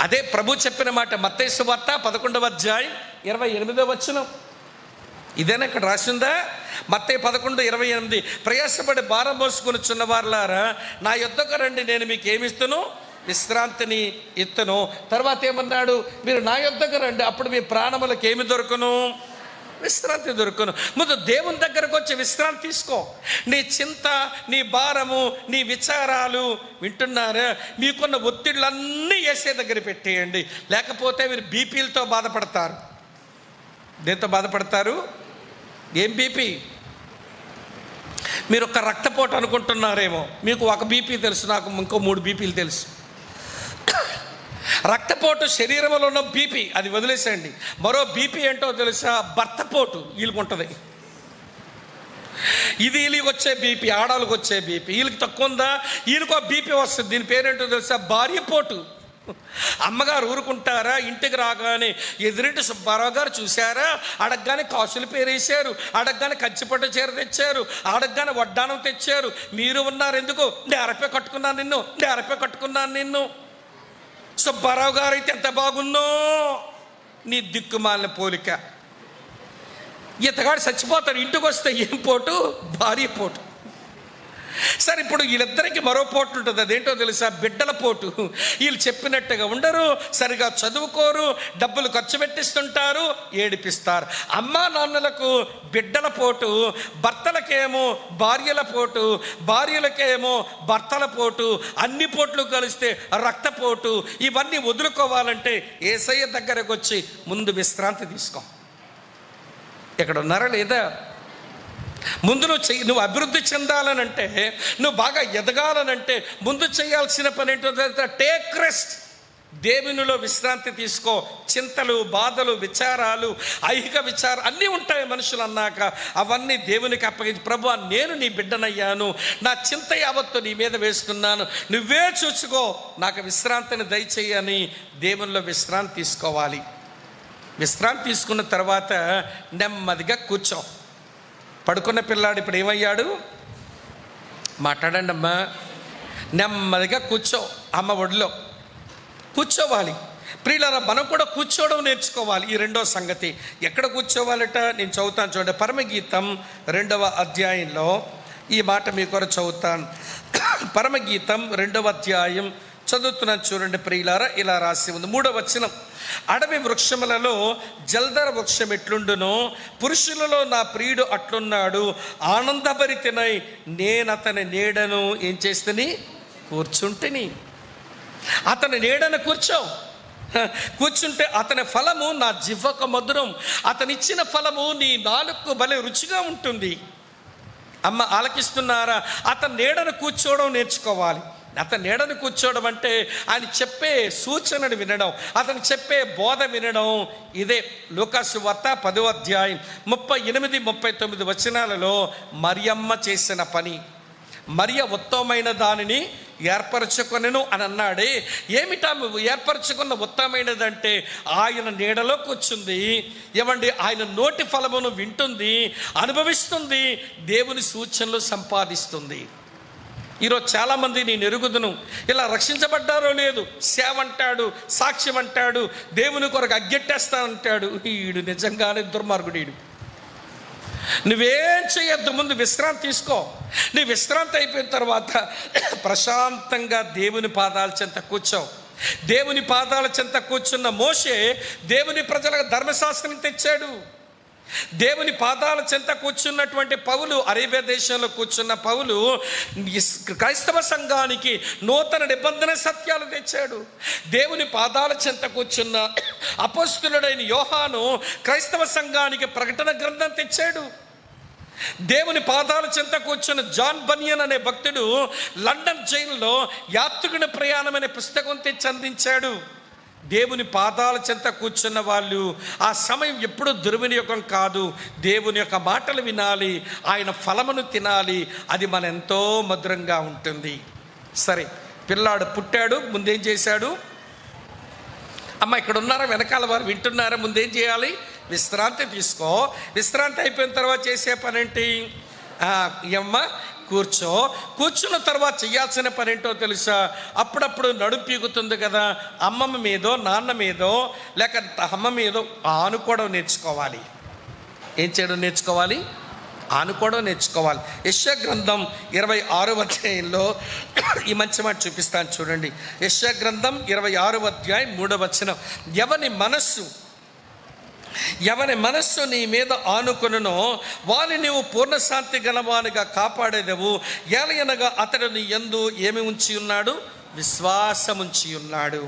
అదే ప్రభు చెప్పిన మాట. మత్తయి సువార్త 11వ అధ్యాయం 28వ వచనం. ఇదేనా ఇక్కడ రాసిందా? మత్తయి 11:28. ప్రయాసపడి భారం మోసుకొనిచున్న వారులారా నా యొద్దకు రండి, నేను మీకు ఏమిస్తును? విశ్రాంతిని ఇత్తును. తర్వాత ఏమన్నాడు? మీరు నా యొద్దకు రండి, అప్పుడు మీ ప్రాణములకు ఏమి దొరుకును? విశ్రాంతి దొరుకును. ముందు దేవుని దగ్గరకు వచ్చి విశ్రాంతి తీసుకో. నీ చింత, నీ భారము, నీ విచారాలు వింటున్నారా? మీకున్న ఒత్తిళ్ళన్నీ యేసే దగ్గర పెట్టేయండి. లేకపోతే మీరు బీపీలతో బాధపడతారు. దేంతో బాధపడతారు? ఏం బీపీ? మీరు ఒక రక్తపోటు అనుకుంటున్నారేమో. మీకు ఒక బీపీ తెలుసు, నాకు ఇంకో 3 బీపీలు తెలుసు. రక్తపోటు శరీరంలో ఉన్న బీపీ, అది వదిలేసేయండి. మరో బీపీ ఏంటో తెలుసా? భర్తపోటు వీళ్ళకి ఉంటుంది. ఇది వీళ్ళకి వచ్చే బీపీ, ఆడవాళ్ళకి వచ్చే బీపీ. వీళ్ళకి తక్కువ ఉందా? వీళ్ళకో బీపీ వస్తుంది. దీని పేరేంటో తెలుసా? భార్యపోటు. అమ్మగారు ఊరుకుంటారా? ఇంటికి రాగానే ఎదురింటి సుబ్బారావు గారు చూశారా, అడగగానే కాసులు పేరేశారు, అడగగానే కంచిపట్టు చీర తెచ్చారు, అడగగానే వడ్డానం తెచ్చారు, మీరు ఉన్నారు ఎందుకు? నేను అరపే కట్టుకున్నాను నిన్ను, నేను అరపే కట్టుకున్నాను నిన్ను. సుబ్బారావు గారు అయితే ఎంత బాగున్నో. నీ దిక్కుమాలిన పోలిక. ఇతగాడు చచ్చిపోతాడు. ఇంటికి వస్తే ఏం పోటు? భార్య పోటు. సరే, ఇప్పుడు వీళ్ళిద్దరికి మరో పోటు ఉంటుంది. అదేంటో తెలుసా? బిడ్డల పోటు. వీళ్ళు చెప్పినట్టుగా ఉండరు, సరిగా చదువుకోరు, డబ్బులు ఖర్చు పెట్టిస్తుంటారు, ఏడిపిస్తారు. అమ్మా నాన్నలకు బిడ్డల పోటు, భర్తలకేమో భార్యల పోటు, భార్యలకేమో భర్తల పోటు, అన్ని పోట్లు కలిస్తే రక్తపోటు. ఇవన్నీ వదులుకోవాలంటే యేసయ్య దగ్గరకు వచ్చి ముందు విశ్రాంతి తీసుకో. ఇక్కడ ఉన్నారా లేదా? ముందు నువ్వు అభివృద్ధి చెందాలనంటే, నువ్వు బాగా ఎదగాలనంటే ముందు చేయాల్సిన పని ఏంటో తెలుసా? Take rest. దేవునిలో విశ్రాంతి తీసుకో. చింతలు, బాధలు, విచారాలు, ఐహిక విచారాలు అన్నీ ఉంటాయి మనుషులు అన్నాక. అవన్నీ దేవునికి అప్పగించి, ప్రభువా నేను నీ బిడ్డనయ్యాను, నా చింత యావత్తు నీ మీద వేస్తున్నాను, నువ్వే చూసుకో, నాకు విశ్రాంతిని దయచేయని దేవునిలో విశ్రాంతి తీసుకోవాలి. విశ్రాంతి తీసుకున్న తర్వాత నెమ్మదిగా కూర్చో. పడుకున్న పిల్లాడు ఇప్పుడు ఏమయ్యాడు? మాట్లాడండి అమ్మా. నెమ్మదిగా కూర్చో, అమ్మ ఒడిలో కూర్చోవాలి. ప్రియులారా, మనం కూడా కూర్చోవడం నేర్చుకోవాలి. ఈ రెండో సంగతి ఎక్కడ కూర్చోవాలట? నేను చదువుతాను చూడండి. పరమగీతం 2వ అధ్యాయంలో ఈ మాట మీ కొరకు చదువుతాను. పరమగీతం 2వ అధ్యాయం చదువుతున్నాను చూడండి ప్రియులారా. ఇలా రాసి ఉంది 3వ వచనం. అడవి వృక్షములలో జల్దర వృక్షం ఎట్లుండునో పురుషులలో నా ప్రియుడు అట్లున్నాడు. ఆనందభరితనై నేనతని నీడను ఏం చేస్తని కూర్చుంటిని. అతని నీడను కూర్చుంటే అతని ఫలము నా జివ్వకు మధురం. అతనిచ్చిన ఫలము నీ నాలుకకు భలే రుచిగా ఉంటుంది. అమ్మ ఆలకిస్తున్నారా? అతని నీడను కూర్చోవడం నేర్చుకోవాలి. అతని నీడను కూర్చోవడం అంటే ఆయన చెప్పే సూచనను వినడం, అతను చెప్పే బోధ వినడం. ఇదే లూకాసు వార్త 10వ అధ్యాయం 38, 39 వచనాలలో మరియమ్మ చేసిన పని. మరియ ఉత్తమమైన దానిని ఏర్పరచుకొనెను అని అన్నాడే. ఏమిటా ఏర్పరచుకున్న ఉత్తమమైనదంటే ఆయన నీడలో కూర్చుంది. ఏమండి, ఆయన నోటి ఫలమును వింటుంది, అనుభవిస్తుంది, దేవుని సూచనలు సంపాదిస్తుంది. ఈరోజు చాలామంది నేను ఎరుగుదును, ఇలా రక్షించబడ్డారో లేదు, సేవ అంటాడు, సాక్ష్యం అంటాడు, దేవుని కొరకు అగ్గెట్టేస్తానంటాడు. ఈడు నిజంగానే దుర్మార్గుడు. ఈడు నువ్వేం చేయొద్దు, ముందు విశ్రాంతి తీసుకో. నీ విశ్రాంతి అయిపోయిన తర్వాత ప్రశాంతంగా దేవుని పాదాల చెంత కూర్చో. దేవుని పాదాల చెంత కూర్చున్న మోషే దేవుని ప్రజలకు ధర్మశాస్త్రం తెచ్చాడు. దేవుని పాదాల చెంత కూర్చున్నటువంటి పౌలు, అరేబియా దేశంలో కూర్చున్న పౌలు క్రైస్తవ సంఘానికి నూతన నిబంధన సత్యాలు తెచ్చాడు. దేవుని పాదాల చెంత కూర్చున్న అపోస్తలుడైన యోహాను క్రైస్తవ సంఘానికి ప్రకటన గ్రంథం తెచ్చాడు. దేవుని పాదాల చెంత కూర్చున్న జాన్ బనియన్ అనే భక్తుడు లండన్ జైల్లో యాత్రికుని ప్రయాణం అనే పుస్తకం తెచ్చి అందించాడు. దేవుని పాదాల చెంత కూర్చున్న వాళ్ళు ఆ సమయం ఎప్పుడూ దుర్వినియోగం కాదు. దేవుని యొక్క మాటలు వినాలి, ఆయన ఫలమును తినాలి. అది మన ఎంతో మధురంగా ఉంటుంది. సరే, పిల్లాడు పుట్టాడు, ముందేం చేశాడు? అమ్మ ఇక్కడ ఉన్నారా? వెనకాల వారు వింటున్నారా? ముందేం చేయాలి? విశ్రాంతి తీసుకో. విశ్రాంతి అయిపోయిన తర్వాత చేసే పని ఏంటి? అమ్మ కూర్చున్న తర్వాత చేయాల్సిన పని ఏంటో తెలుసా? అప్పుడప్పుడు నడుము పీగుతుంది కదా, అమ్మమ్మ మీదో నాన్న మీదో లేక అమ్మ మీదో ఆనుకోవడం నేర్చుకోవాలి. ఏం చేయడం నేర్చుకోవాలి? ఆనుకోవడం నేర్చుకోవాలి. యెషయా గ్రంథం 26వ అధ్యాయంలో ఈ మంచి మాట చూపిస్తాను చూడండి. యెషయా గ్రంథం 26వ అధ్యాయం 3వ వచనం. ఎవని మనస్సు నీ మీద ఆనుకొనునో వాని నీవు పూర్ణశాంతి గలవానిగా కాపాడేదవు. ఏలయనగా అతడు నీ యందు ఏమి ఉంచి ఉన్నాడు? విశ్వాసముంచి ఉన్నాడు.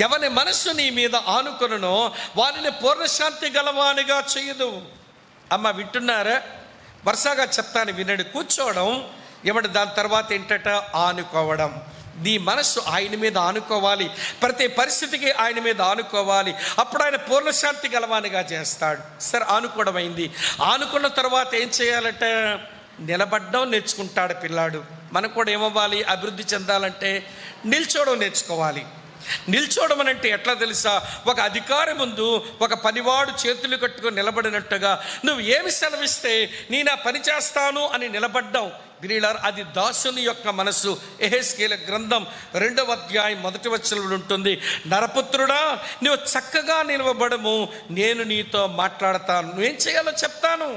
ఎవని మనస్సు నీ మీద ఆనుకొనునో వానిని పూర్ణశాంతి గలవానిగా చేయదు. అమ్మ వింటున్నారా? వరుసగా చెప్తాను వినండి. కూర్చోవడం ఏమంటే దాని తర్వాత ఏంటట? ఆనుకోవడం. నీ మనస్సు ఆయన మీద ఆనుకోవాలి. ప్రతి పరిస్థితికి ఆయన మీద ఆనుకోవాలి. అప్పుడు ఆయన పూర్ణశాంతి గలవానిగా చేస్తాడు. సరే, ఆనుకోవడం అయింది. ఆనుకున్న తర్వాత ఏం చేయాలంటే నిలబడ్డం నేర్చుకుంటాడు పిల్లాడు. మనకు కూడా ఏమవ్వాలి? అభివృద్ధి చెందాలంటే నిల్చోవడం నేర్చుకోవాలి. నిల్చోవడం అంటే ఎట్లా తెలుసా? ఒక అధికారి ముందు ఒక పనివాడు చేతులు కట్టుకొని నిలబడినట్టుగా నువ్వు ఏమి సెలవిస్తే నేను ఆ పని చేస్తాను అని నిలబడ్డం. ప్రియులారా, అది దాసుని యొక్క మనసు. యెహెజ్కేలు గ్రంథం 2వ అధ్యాయం 1వ వచనంలో ఉంటుంది. నరపుత్రుడా, నువ్వు చక్కగా నిలవబడము, నేను నీతో మాట్లాడతాను, నువ్వేం చేయాలో చెప్తాను.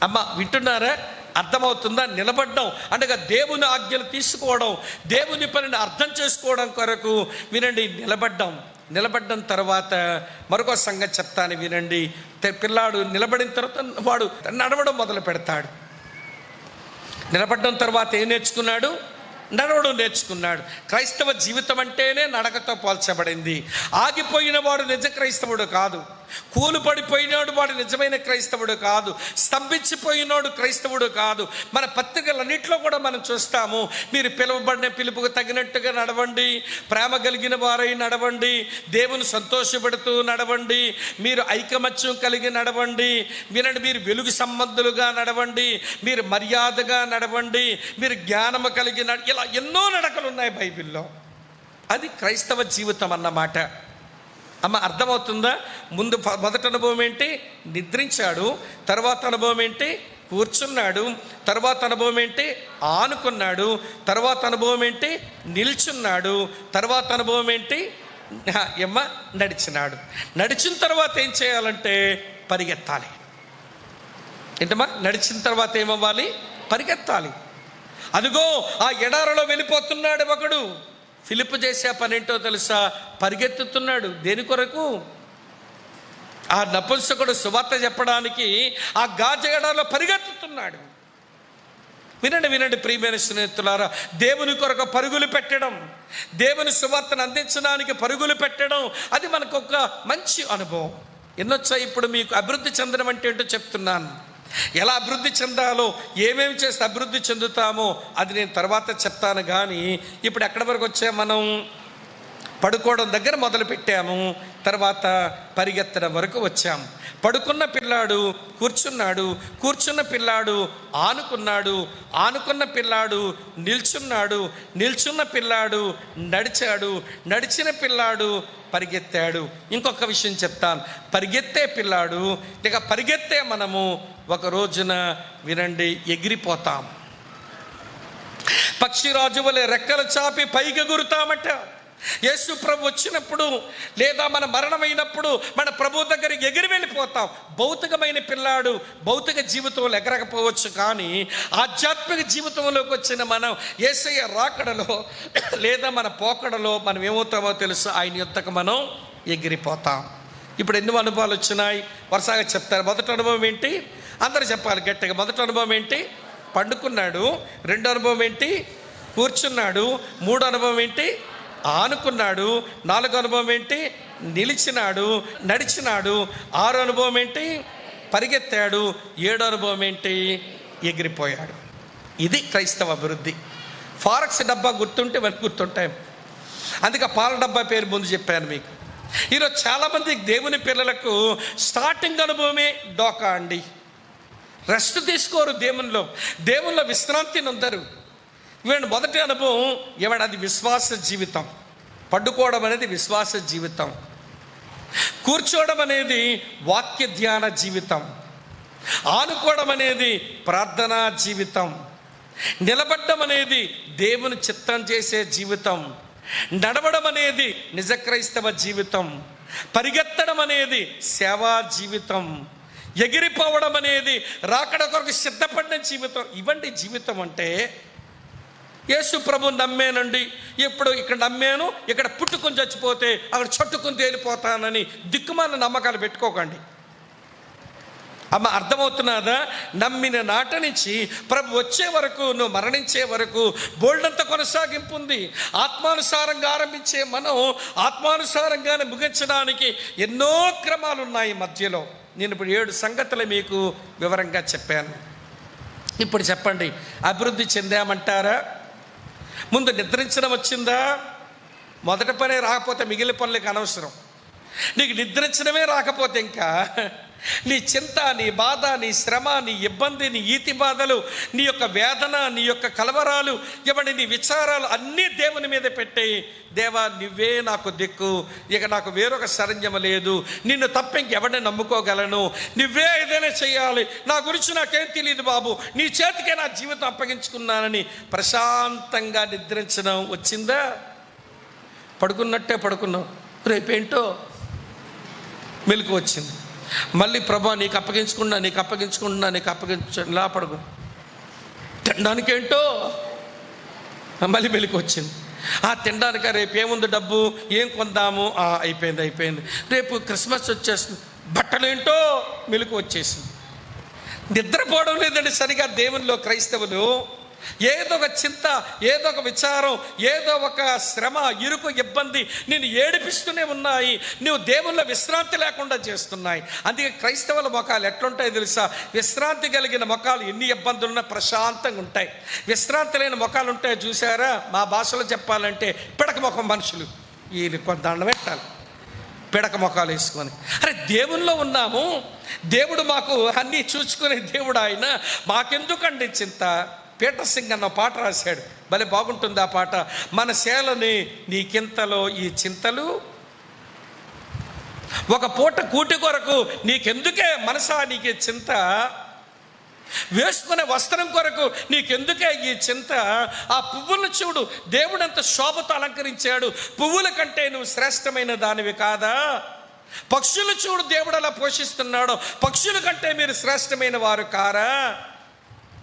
అమ్మ వింటున్నారా? అర్థమవుతుందా? నిలబడ్డం అనగా దేవుని ఆజ్ఞలు తీసుకోవడం, దేవుని పనిని అర్థం చేసుకోవడం కొరకు వినండి. నిలబడ్డం తర్వాత మరొక సంగతి చెప్తాను వినండి. పిల్లాడు నిలబడిన తర్వాత వాడు నడవడం మొదలు పెడతాడు. నిలబడ్డం తర్వాత ఏం నేర్చుకున్నాడు? నడవడం నేర్చుకున్నాడు. క్రైస్తవ జీవితం అంటేనే నడకతో పోల్చబడింది. ఆగిపోయిన వాడు నిజ క్రైస్తవుడు కాదు. కూలు పడిపోయినాడు వాడు నిజమైన క్రైస్తవుడు కాదు. స్తంభించిపోయినాడు క్రైస్తవుడు కాదు. మన పత్రికలన్నింటిలో కూడా మనం చూస్తాము, మీరు పిలువబడిన పిలుపుకు తగినట్టుగా నడవండి, ప్రేమ కలిగిన వారై నడవండి, దేవుని సంతోషపెడుతూ నడవండి, మీరు ఐకమత్యం కలిగి నడవండి, వినండి, మీరు వెలుగు సంబంధులుగా నడవండి, మీరు మర్యాదగా నడవండి, మీరు జ్ఞానము కలిగి ఇలా ఎన్నో నడకలు ఉన్నాయి బైబిల్లో. అది క్రైస్తవ జీవితం అన్నమాట. అమ్మ అర్థమవుతుందా? మొదటి అనుభవం ఏంటి? నిద్రించాడు. తర్వాత అనుభవం ఏంటి? కూర్చున్నాడు. తర్వాత అనుభవం ఏంటి? ఆనుకున్నాడు. తర్వాత అనుభవం ఏంటి? నిల్చున్నాడు. తర్వాత అనుభవం ఏంటి? నడిచినాడు. నడిచిన తర్వాత ఏం చేయాలంటే పరిగెత్తాలి. ఏంటమ్మా? నడిచిన తర్వాత ఏమవ్వాలి? పరిగెత్తాలి. అదిగో ఆ ఎడారిలో వెళ్ళిపోతున్నాడు ఒకడు. ఫిలిప్పు చేసే పని ఏంటో తెలుసా? పరిగెత్తుతున్నాడు. దేని కొరకు? ఆ నపుంసకుడు సువార్త చెప్పడానికి ఆ గాజ ఎడారిలో పరిగెత్తుతున్నాడు. వినండి ప్రియమైన స్నేహితులారా, దేవుని కొరకు పరుగులు పెట్టడం, దేవుని సువార్తను అందించడానికి పరుగులు పెట్టడం, అది మనకు ఒక మంచి అనుభవం. ఎన్నొచ్చాయి ఇప్పుడు మీకు అభివృద్ధి చెందడం అంటే ఏంటో చెప్తున్నాను. ఎలా అభివృద్ధి చెందాలో, ఏమేమి చేస్తే అభివృద్ధి చెందుతామో అది నేను తర్వాత చెప్తాను. కానీ ఇప్పుడు ఎక్కడి వరకు వచ్చాము? మనం పడుకోవడం దగ్గర మొదలు పెట్టాము, తర్వాత పరిగెత్తడం వరకు వచ్చాము. పడుకున్న పిల్లాడు కూర్చున్నాడు, కూర్చున్న పిల్లాడు ఆనుకున్నాడు, ఆనుకున్న పిల్లాడు నిల్చున్నాడు, నిల్చున్న పిల్లాడు నడిచాడు, నడిచిన పిల్లాడు పరిగెత్తాడు. ఇంకొక విషయం చెప్తాను. పరిగెత్తే పిల్లాడు ఇక పరిగెత్తే మనము ఒక రోజున వినండి ఎగిరిపోతాం. పక్షిరాజు వలె రెక్కలు చాపి పైకి ఎగురుతామట. యేసు ప్రభు వచ్చినప్పుడు లేదా మన మరణమైనప్పుడు మన ప్రభు దగ్గరికి ఎగిరి వెళ్ళిపోతాం. భౌతికమైన పిల్లాడు భౌతిక జీవితంలో ఎగరకపోవచ్చు, కానీ ఆధ్యాత్మిక జీవితంలోకి వచ్చిన మనం యేసయ్య రాకడలో లేదా మన పోకడలో మనం ఏమవుతామో తెలుసు, ఆయన యొద్దకు మనం ఎగిరిపోతాం. ఇప్పుడు ఎన్నో అనుభవాలు వచ్చినాయి, వరుసగా చెప్తారు. మొదటి అనుభవం ఏంటి? అందరూ చెప్పాలి గట్టిగా. మొదటి అనుభవం ఏంటి? పండుకున్నాడు. రెండో అనుభవం ఏంటి? కూర్చున్నాడు. మూడో అనుభవం ఏంటి? ఆనుకున్నాడు. నాలుగో అనుభవం ఏంటి? నిలిచినాడు, నడిచినాడు. ఆరో అనుభవం ఏంటి? పరిగెత్తాడు. ఏడో అనుభవం ఏంటి? ఎగిరిపోయాడు. ఇది క్రైస్తవ అభివృద్ధి. ఫారెక్స్ డబ్బా గుర్తుంటే మనకు గుర్తుంటాయి. అందుకే పాల డబ్బా పేరు ముందు చెప్పాను మీకు. ఈరోజు చాలామంది దేవుని పిల్లలకు స్టార్టింగ్ అనుభవమే డోకా అండి. రెస్ట్ తీసుకోరు దేవునిలో విశ్రాంతిని ఉండరు. ఇవాడు మొదటి అనుభవం అది విశ్వాస జీవితం. పడుకోవడం అనేది విశ్వాస జీవితం. కూర్చోవడం అనేది వాక్య ధ్యాన జీవితం. ఆనుకోవడం అనేది ప్రార్థనా జీవితం. నిలబడడం అనేది దేవుని చిత్తం చేసే జీవితం. నడవడం అనేది నిజ క్రైస్తవ జీవితం. పరిగెత్తడం అనేది సేవా జీవితం. ఎగిరిపోవడం అనేది రాకడ కొరకు సిద్ధపడిన జీవితం. ఇవండి జీవితం అంటే. యేసు ప్రభు నమ్మేనండి, ఇప్పుడు ఇక్కడ నమ్మాను, ఇక్కడ పుట్టుకొని చచ్చిపోతే అక్కడ చుట్టుకొని తేలిపోతానని దిక్కుమాల నమ్మకాలు పెట్టుకోకండి. అమ్మ, అర్థమవుతున్నదా? నమ్మిన నాట నుంచి ప్రభు వచ్చే వరకు, నువ్వు మరణించే వరకు బోల్డంత కొనసాగింపు ఉంది. ఆత్మానుసారంగా ఆరంభించే మనం ఆత్మానుసారంగానే ముగించడానికి ఎన్నో క్రమాలు ఉన్నాయి మధ్యలో. నేను ఇప్పుడు 7 సంగతులు మీకు వివరంగా చెప్పాను. ఇప్పుడు చెప్పండి, అభివృద్ధి చెందామంటారా? ముందు నిద్రించడం వచ్చిందా? మొదటి పనే రాకపోతే మిగిలిన పనులకు అనవసరం. నీకు నిద్రించడమే రాకపోతే ఇంకా నీ చింత, నీ బాధ, నీ శ్రమ, నీ ఇబ్బంది, నీ ఈతి బాధలు, నీ యొక్క వేదన, నీ యొక్క కలవరాలు, ఇవన్నీ నీ విచారాలు అన్నీ దేవుని మీద పెట్టేయి. దేవా, నువ్వే నాకు దిక్కు, ఇక నాకు వేరొక శరణ్యం లేదు, నిన్ను తప్ప ఇంకెవరిని నమ్ముకోగలను, నువ్వే ఏదైనా చేయాలి, నా గురించి నాకేం తెలియదు బాబు, నీ చేతికే నా జీవితం అప్పగించుకున్నానని ప్రశాంతంగా నిద్రించడం వచ్చిందా? పడుకున్నట్టే పడుకున్నావు, రేపేంటో మెలకు వచ్చింది. మళ్ళీ ప్రభా నీకు అప్పగించుకున్నా పడుకు. తినడానికేంటో మళ్ళీ మెలకు వచ్చింది. తినడానిక రేపు ఏముంది డబ్బు, ఏం కొందాము, అయిపోయింది. రేపు క్రిస్మస్ వచ్చేస్తుంది, బట్టలేంటో మెలకు వచ్చేసింది. నిద్రపోవడం లేదండి సరిగా దేవునిలో క్రైస్తవులు. ఏదో ఒక చింత, ఏదో ఒక విచారం, ఏదో ఒక శ్రమ, ఇరుకు, ఇబ్బంది నేను ఏడిపిస్తూనే ఉన్నాయి. నువ్వు దేవుళ్ళ విశ్రాంతి లేకుండా చేస్తున్నాయి. అందుకే క్రైస్తవుల ముఖాలు ఎట్లుంటాయి తెలుసా? విశ్రాంతి కలిగిన ముఖాలు ఎన్ని ఇబ్బందులున్నా ప్రశాంతంగా ఉంటాయి. విశ్రాంతి లేని ముఖాలు ఉంటాయి చూసారా? మా భాషలో చెప్పాలంటే పిడక ముఖం మనుషులు. వీళ్ళు కొంత దండం పెట్టాలి, పిడక ముఖాలు వేసుకొని. అరే, దేవుల్లో ఉన్నాము, దేవుడు మాకు అన్నీ చూసుకునే దేవుడు ఆయన, మాకెందుకండి చింత? పీటర్ సింగ్ అన్న పాట రాశాడు, భలే బాగుంటుంది ఆ పాట. మన సేలని నీకింతలో ఈ చింతలు, ఒక పూట కూటి కొరకు నీకెందుకే మనసా నీకే చింత, వేసుకునే వస్త్రం కొరకు నీకెందుకే ఈ చింత? ఆ పువ్వులను చూడు, దేవుడు ఎంత శోభతో అలంకరించాడు. పువ్వుల కంటే నువ్వు శ్రేష్టమైన దానివి కాదా? పక్షులు చూడు, దేవుడు అలా పోషిస్తున్నాడు. పక్షుల కంటే మీరు శ్రేష్టమైన వారు కారా?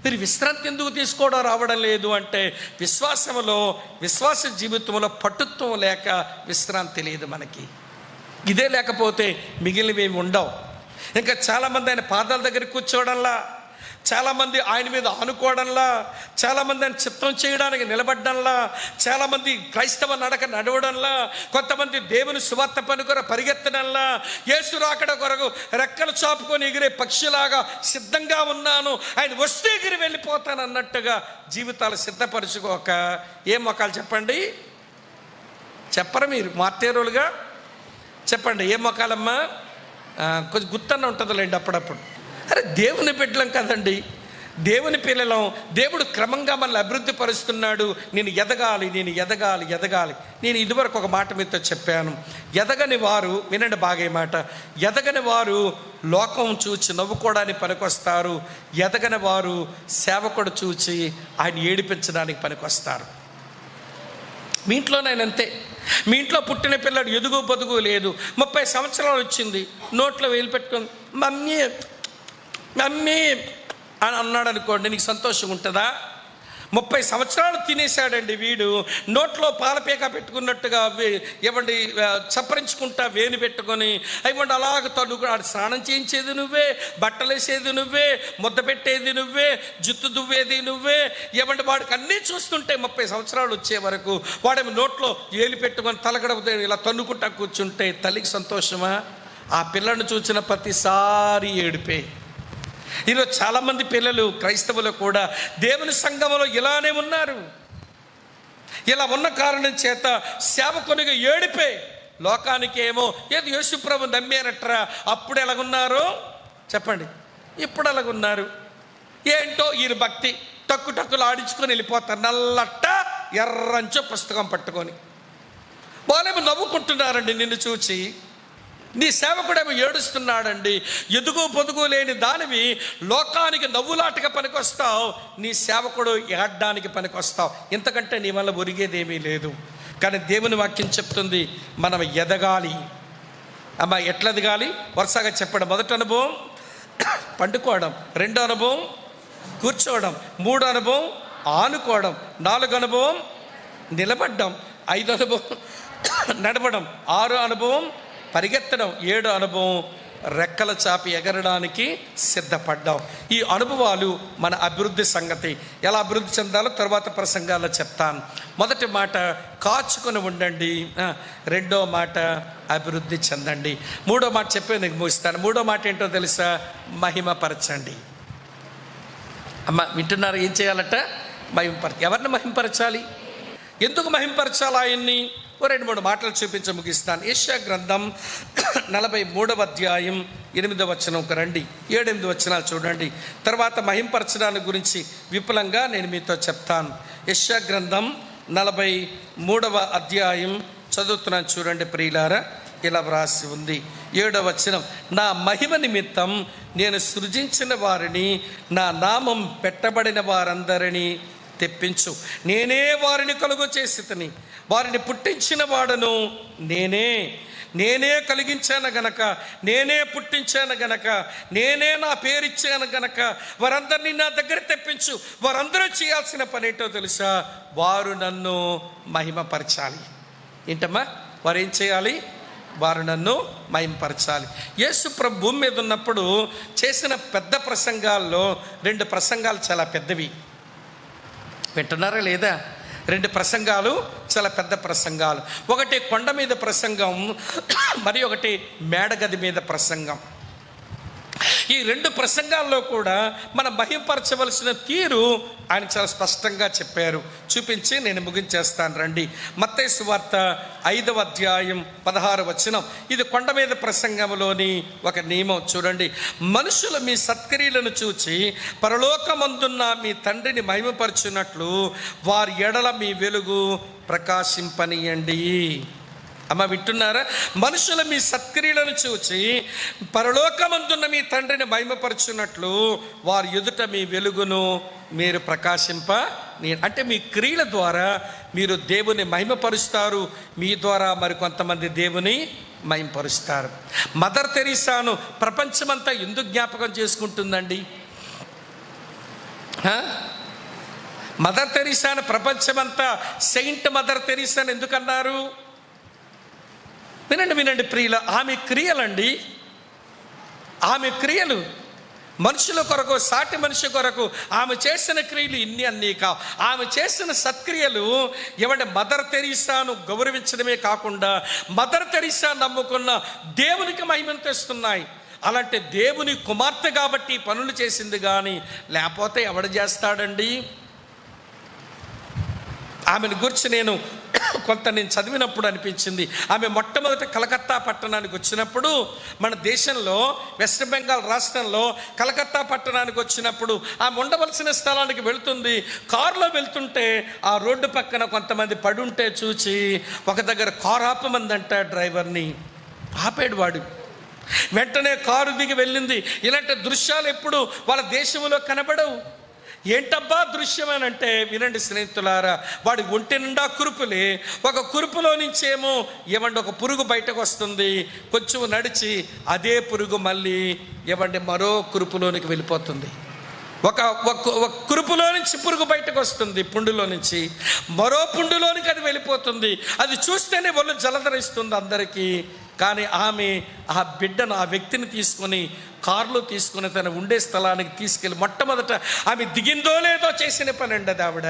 మీరు విశ్రాంతి ఎందుకు తీసుకోవడం రావడం లేదు అంటే, విశ్వాస జీవితంలో పటుత్వం లేక విశ్రాంతి లేదు మనకి. ఇదే లేకపోతే మిగిలినవి ఉండవు. ఇంకా చాలామంది ఆయన పాదాల దగ్గర కూర్చోవడంలా, చాలామంది ఆయన మీద ఆనుకోవడంలా, చాలామంది ఆయన చిత్తం చేయడానికి నిలబడ్డంలా, చాలామంది క్రైస్తవ నడక నడవడంలా, కొంతమంది దేవుని సువార్త పని కొరకు పరిగెత్తడంలా, యేసు రాకడ కొరకు రెక్కలు చాపుకొని ఎగిరే పక్షిలాగా సిద్ధంగా ఉన్నాను, ఆయన వస్తే ఎగిరి వెళ్ళిపోతాను అన్నట్టుగా జీవితాలు సిద్ధపరచుకోక ఏం మొక్కలు చెప్పండి? చెప్పరు మీరు మార్తేరులుగా? చెప్పండి ఏం మొక్కలమ్మా? కొంచెం గుర్తన్న ఉంటుందిలేండి అప్పుడప్పుడు. అరే దేవుని బిడ్డలం కదండి, దేవుని పిల్లలం. దేవుడు క్రమంగా మనల్ని అభివృద్ధి పరుస్తున్నాడు. నేను ఎదగాలి. నేను ఇదివరకు ఒక మాట మీతో చెప్పాను. ఎదగని వారు, వినండి బాగా ఈ మాట, ఎదగని వారు లోకం చూచి నవ్వుకోవడానికి పనికొస్తారు. ఎదగని వారు సేవకుడు చూచి ఆయన ఏడిపించడానికి పనికొస్తారు. మీ ఇంట్లోనైనా అంతే. మీ ఇంట్లో పుట్టిన పిల్లడు ఎదుగు బదుగు లేదు, 30 సంవత్సరాలు వచ్చింది, నోట్లో వేలు పెట్టుకొని మమ్మీ అని అన్నాడు అనుకోండి, నీకు సంతోషం ఉంటుందా? 30 సంవత్సరాలు తినేశాడండి వీడు, నోట్లో పాలపేక పెట్టుకున్నట్టుగా ఇవ్వండి చప్పరించుకుంటా వేలు పెట్టుకొని ఇవ్వండి అలాగ తడుగు. స్నానం చేయించేది నువ్వే, బట్టలు వేసేది నువ్వే, ముద్ద పెట్టేది నువ్వే, జుత్తు దువ్వేది నువ్వే. ఇవ్వండి వాడికి అన్నీ చూస్తుంటే 30 సంవత్సరాలు వచ్చే వరకు వాడేమో నోట్లో ఏలు పెట్టుకొని తలగడ ఇలా తన్నుకుంటా కూర్చుంటే తల్లికి సంతోషమా? ఆ పిల్లను చూసిన ప్రతిసారి ఏడిపే. ఈరోజు చాలామంది పిల్లలు క్రైస్తవులు కూడా దేవుని సంఘంలో ఇలానే ఉన్నారు. ఇలా ఉన్న కారణం చేత సేవకునిగా ఏడిపే. లోకానికి ఏమో ఏదో యేసుప్రభు నమ్మారట్రా, అప్పుడు ఎలాగున్నారో చెప్పండి, ఇప్పుడు ఎలాగున్నారు ఏంటో. ఈయన భక్తి టక్కులు ఆడించుకొని వెళ్ళిపోతారు, నల్లట్ట ఎర్రంచో పుస్తకం పట్టుకొని. వాళ్ళేమో నవ్వుకుంటున్నారండి నిన్ను చూచి. నీ సేవకుడేమో ఏడుస్తున్నాడండి. ఎదుగు పొదుగు లేని దానివి లోకానికి నవ్వులాటగా పనికొస్తావు, నీ సేవకుడు ఏడ్డానికి పనికొస్తావు. ఇంతకంటే నీ వల్ల ఒరిగేదేమీ లేదు. కానీ దేవుని వాక్యం చెప్తుంది మనం ఎదగాలి. అమ్మ ఎట్లా ఎదగాలి? వరుసగా చెప్పడం. మొదటి అనుభవం పండుకోవడం, 2వ అనుభవం కూర్చోవడం, 3వ అనుభవం ఆనుకోవడం, 4వ అనుభవం నిలబడ్డం, 5వ అనుభవం నడవడం, 6వ అనుభవం పరిగెత్తడం, 7వ అనుభవం రెక్కల చాపి ఎగరడానికి సిద్ధపడ్డాం. ఈ అనుభవాలు మన అభివృద్ధి సంగతి. ఎలా అభివృద్ధి చెందాలో తర్వాత ప్రసంగాల్లో చెప్తాను. మొదటి మాట కాచుకొని ఉండండి, 2వ మాట అభివృద్ధి చెందండి, 3వ మాట చెప్పి నేను ముగిస్తాను. 3వ మాట ఏంటో తెలుసా? మహిమపరచండి. అమ్మ వింటున్నారు? ఏం చేయాలట? ఎవరిని మహింపరచాలి? ఎందుకు మహింపరచాలి ఆయన్ని? 2-3 మాటలు చూపించి ముగిస్తాను. యెషయా గ్రంథం 43వ అధ్యాయం 8వ వచనం రండి, 7-8 వచనాలు చూడండి. తర్వాత మహింపరచడాన్ని గురించి విపులంగా నేను మీతో చెప్తాను. యెషయా గ్రంథం 43వ అధ్యాయం చదువుతున్నాను చూడండి ప్రియులారా. ఇలా వ్రాసి ఉంది 7వ వచనం, నా మహిమ నిమిత్తం నేను సృజించిన వారిని, నా నామం పెట్టబడిన వారందరినీ తెప్పించు. నేనే వారిని కలుగు చేసితిని, వారిని పుట్టించిన వాడను నేనే కలిగించాను గనక, నేనే పుట్టించాను గనక, నేనే నా పేరిచ్చాను గనక వారందరినీ నా దగ్గర తెప్పించు. వారందరూ చేయాల్సిన పని ఏంటో తెలుసా? వారు నన్ను మహిమపరచాలి. ఏంటమ్మా? వారు ఏం చేయాలి? వారు నన్ను మహిమపరచాలి. యేసు ప్రభు భూమి మీద ఉన్నప్పుడు చేసిన పెద్ద ప్రసంగాల్లో 2 ప్రసంగాలు చాలా పెద్దవి. వింటున్నారా లేదా? 2 ప్రసంగాలు చాలా పెద్ద ప్రసంగాలు. ఒకటి కొండ మీద ప్రసంగం, మరి ఒకటి మేడగది మీద ప్రసంగం. ఈ 2 ప్రసంగాల్లో కూడా మనం మహింపరచవలసిన తీరు ఆయన చాలా స్పష్టంగా చెప్పారు. చూపించి నేను ముగించేస్తాను రండి. మత్తయి సువార్త 5వ అధ్యాయం 16వ వచనం. ఇది కొండ మీద ప్రసంగంలోని ఒక నియమం చూడండి. మనుషులు మీ సత్క్రియలను చూచి పరలోకమందున్న మీ తండ్రిని మహిమపరచున్నట్లు వారి ఎడల మీ వెలుగు ప్రకాశింపనీయండి. అమ్మ వింటున్నారా? మనుషులు మీ సత్క్రియలను చూచి పరలోకమందున్న మీ తండ్రిని మహిమపరచున్నట్లు వారి ఎదుట మీ వెలుగును మీరు ప్రకాశింప అంటే మీ క్రియల ద్వారా మీరు దేవుని మహిమపరుస్తారు. మీ ద్వారా మరి కొంతమంది దేవుని మహిమపరుస్తారు. మదర్ తెరీసాను ప్రపంచమంతా ఎందుకు జ్ఞాపకం చేసుకుంటుందండి? మదర్ తెరీసాను ప్రపంచమంతా సెయింట్ మదర్ తెరీసాను ఎందుకన్నారు? వినండి ప్రియుల, ఆమె క్రియలండి, ఆమె క్రియలు మనుషుల కొరకు, సాటి మనిషి కొరకు ఆమె చేసిన క్రియలు ఇన్ని అన్నీ కావు. ఆమె చేసిన సత్క్రియలు ఏమంటే మదర్ తెరీసాను గౌరవించడమే కాకుండా మదర్ తెరీసా నమ్ముకున్న దేవునికి మహిమను తెస్తున్నాయి. అలాంటి దేవుని కుమార్తె కాబట్టి పనులు చేసింది, కానీ లేకపోతే ఎవడు చేస్తాడండి? ఆమెను గురించి నేను చదివినప్పుడు అనిపించింది. ఆమె మొట్టమొదటి కలకత్తా పట్టణానికి వచ్చినప్పుడు, మన దేశంలో వెస్ట్ బెంగాల్ రాష్ట్రంలో కలకత్తా పట్టణానికి వచ్చినప్పుడు ఆమె ఉండవలసిన స్థలానికి వెళుతుంది. కారులో వెళ్తుంటే ఆ రోడ్డు పక్కన కొంతమంది పడుంటే చూచి ఒక దగ్గర కారు ఆపమందంట. డ్రైవర్ని ఆపాడు వాడు. వెంటనే కారు దిగి వెళ్ళింది. ఇలాంటి దృశ్యాలు ఎప్పుడు వాళ్ళ దేశంలో కనబడవు. ఏంటబ్బా దృశ్యం అని అంటే, వినండి స్నేహితులారా, వాడి ఒంటి నిండా కురుపులే. ఒక కురుపులో నుంచేమో ఏమండి ఒక పురుగు బయటకు వస్తుంది. కొంచెం నడిచి అదే పురుగు మళ్ళీ ఏమండి మరో కురుపులోనికి వెళ్ళిపోతుంది. ఒక కురుపులో నుంచి పురుగు బయటకు వస్తుంది, పుండులో నుంచి మరో పుండులోనికి అది వెళ్ళిపోతుంది. అది చూస్తేనే ఒళ్ళు జలధరిస్తుంది అందరికీ. కానీ ఆమె ఆ బిడ్డను, ఆ వ్యక్తిని తీసుకొని కారులో తీసుకుని తన ఉండే స్థలానికి తీసుకెళ్ళి మొట్టమొదట ఆమె దిగిందో లేదో చేసిన పని అండి అది. ఆవిడ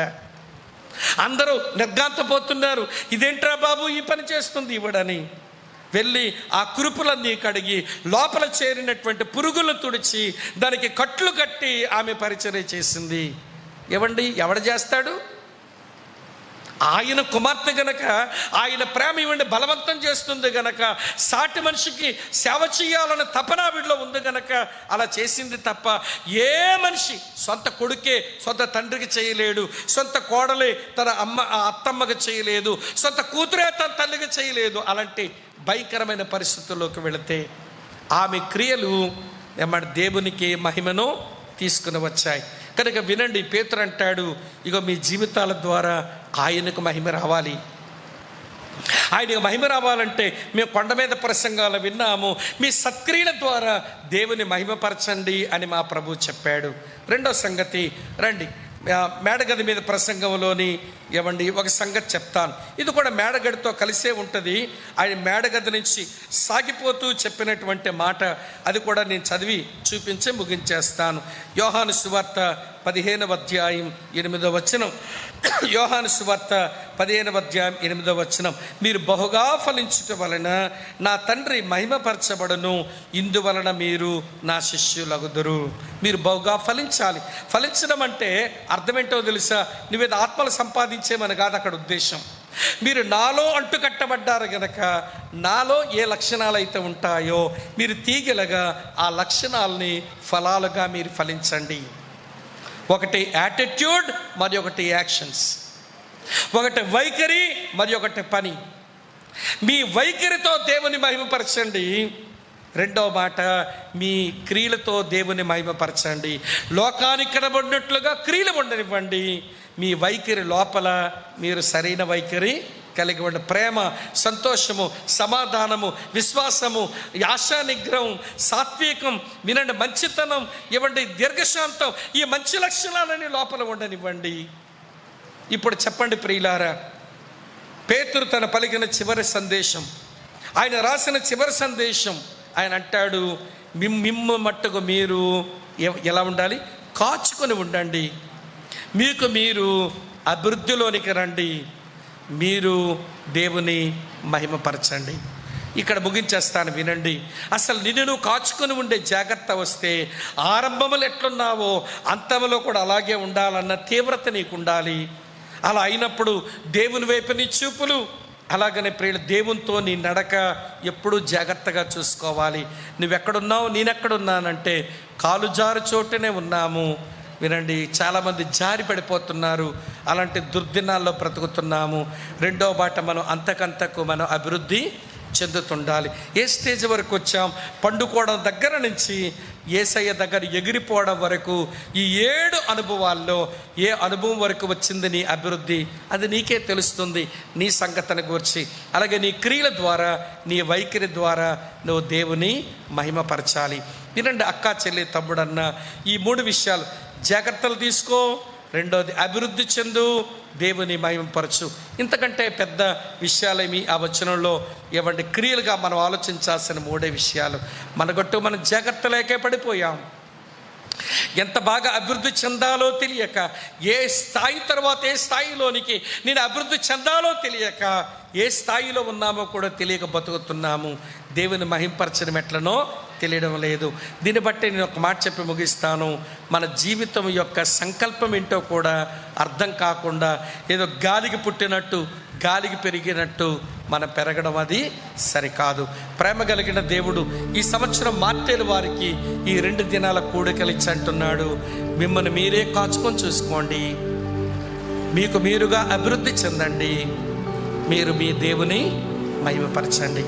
అందరూ నిర్ఘాంతపోతున్నారు, ఇదేంట్రా బాబు ఈ పని చేస్తుంది ఇవిడని. వెళ్ళి ఆ కురుపులన్నీ కడిగి లోపల చేరినటువంటి పురుగులను తుడిచి దానికి కట్లు కట్టి ఆమె పరిచర్య చేసింది. ఏవండి, ఎవడు చేస్తాడు? ఆయన కుమార్తె గనక, ఆయన ప్రేమ ఇవ్వండి బలవంతం చేస్తుంది గనక, సాటి మనిషికి సేవ చేయాలన్న తపన వీడిలో ఉంది గనక అలా చేసింది తప్ప ఏ మనిషి సొంత కొడుకే సొంత తండ్రికి చేయలేడు, సొంత కోడలే తన అత్తమ్మకి చేయలేదు, సొంత కూతురే తన తల్లికి చేయలేదు. అలాంటి భయంకరమైన పరిస్థితుల్లోకి వెళితే ఆమె క్రియలు ఏమంటే దేవునికి మహిమను తీసుకుని వచ్చాయి. కనుక వినండి, పేతురు అంటాడు, ఇగో మీ జీవితాల ద్వారా ఆయనకు మహిమ రావాలి. ఆయనకు మహిమ రావాలంటే మేము కొండ మీద ప్రసంగాలు విన్నాము, మీ సత్క్రియల ద్వారా దేవుని మహిమపరచండి అని మా ప్రభు చెప్పాడు. రెండో సంగతి, రండి మేడగది మీద ప్రసంగంలోని ఏమండి ఒక సంగతి చెప్తాను. ఇది కూడా మేడగదితో కలిసే ఉంటుంది. ఆయన మేడగది నుంచి సాగిపోతూ చెప్పినటువంటి మాట, అది కూడా నేను చదివి చూపించి ముగించేస్తాను. యోహాను సువార్త 15వ అధ్యాయం 8వ వచనం. యోహాను సువార్త 15వ అధ్యాయం 8వ వచనం. మీరు బహుగా ఫలించుట వలన నా తండ్రి మహిమపరచబడును, ఇందువలన మీరు నా శిష్యులగుదురు. మీరు బహుగా ఫలించాలి. ఫలించడం అంటే అర్థమేంటో తెలుసా? నువ్వేదో ఆత్మలు సంపాదించేమని కాదు అక్కడ ఉద్దేశం. మీరు నాలో అంటు కట్టబడ్డారు గనక నాలో ఏ లక్షణాలు అయితే ఉంటాయో మీరు తీగలగా ఆ లక్షణాలని ఫలాలుగా మీరు ఫలించండి. ఒకటి యాటిట్యూడ్, మరి ఒకటి యాక్షన్స్. ఒకటి వైఖరి, మరి ఒకటి పని. మీ వైఖరితో దేవుని మహిమపరచండి. రెండవ మాట, మీ క్రియలతో దేవుని మహిమపరచండి. లోకానికి కనబడినట్లుగా క్రియలు ఉండనివ్వండి. మీ వైఖరి లోపల మీరు సరైన వైఖరి కలిగి ఉండే ప్రేమ, సంతోషము, సమాధానము, విశ్వాసము, ఆశా నిగ్రహం, సాత్వికం, వినండి మంచితనం, ఇవ్వండి దీర్ఘశాంతం, ఈ మంచి లక్షణాలని లోపల ఉండనివ్వండి. ఇప్పుడు చెప్పండి ప్రియులారా, పేతురు తన పలికిన చివరి సందేశం, ఆయన రాసిన చివరి సందేశం, ఆయన అంటాడు, మిమ్ము మట్టుకు మీరు ఎలా ఉండాలి? కాచుకొని ఉండండి. మీకు మీరు అభివృద్ధిలోనికి రండి. మీరు దేవుని మహిమపరచండి. ఇక్కడ ముగించేస్తాను, వినండి. అసలు నిన్ను నువ్వు కాచుకొని ఉండే జాగ్రత్త వస్తే ఆరంభములు ఎట్లున్నావో అంతములో కూడా అలాగే ఉండాలన్న తీవ్రత నీకు ఉండాలి. అలా అయినప్పుడు దేవుని వైపు నీ చూపులు, అలాగనే ప్రియులు దేవునితో నీ నడక ఎప్పుడూ జాగ్రత్తగా చూసుకోవాలి. నువ్వెక్కడున్నావు, నేనెక్కడున్నానంటే కాలు జారు చోటనే ఉన్నాము. వినండి, చాలామంది జారి పడిపోతున్నారు. అలాంటి దుర్దినాల్లో బ్రతుకుతున్నాము. రెండో బాట, మనం అంతకంతకు మనం అభివృద్ధి చెందుతుండాలి. ఏ స్టేజ్ వరకు వచ్చాం? పండుకోవడం దగ్గర నుంచి యేసయ్య దగ్గర ఎగిరిపోవడం వరకు ఈ 7 అనుభవాల్లో ఏ అనుభవం వరకు వచ్చింది నీ అభివృద్ధి, అది నీకే తెలుస్తుంది. నీ సంగతిని గురించి, అలాగే నీ క్రియల ద్వారా, నీ వైఖరి ద్వారా నువ్వు దేవుని మహిమపరచాలి. వినండి అక్క, చెల్లి, తమ్ముడన్న, ఈ 3 విషయాలు జాగ్రత్తలు తీసుకో. రెండోది, అభివృద్ధి చెందు, దేవుని మహిమపరచు. ఇంతకంటే పెద్ద విషయాలేమి ఆ వచనంలో ఇవ్వండి. క్రియలుగా మనం ఆలోచించాల్సిన 3 విషయాలు. మనగట్టు మనం జాగ్రత్త లేకే పడిపోయాం. ఎంత బాగా అభివృద్ధి చెందాలో తెలియక, ఏ స్థాయి తర్వాత ఏ స్థాయిలోనికి నేను అభివృద్ధి చెందాలో తెలియక, ఏ స్థాయిలో ఉన్నామో కూడా తెలియక బతుకుతున్నాము. దేవుని మహింపరచడం ఎట్లనో తెలియడం లేదు. దీన్ని బట్టి నేను ఒక మాట చెప్పి ముగిస్తాను. మన జీవితం యొక్క సంకల్పం ఏంటో కూడా అర్థం కాకుండా ఏదో గాలికి పుట్టినట్టు, గాలికి పెరిగినట్టు మనం పెరగడం అది సరికాదు. ప్రేమ కలిగిన దేవుడు ఈ సంవత్సరం మార్టేలు వారికి ఈ 2 దినాల కూడికలు ఇచ్చి అంటున్నాడు, మిమ్మల్ని మీరే కాచుకొని చూసుకోండి, మీకు మీరుగా అభివృద్ధి చెందండి, మీరు మీ దేవుని మహిమపరచండి.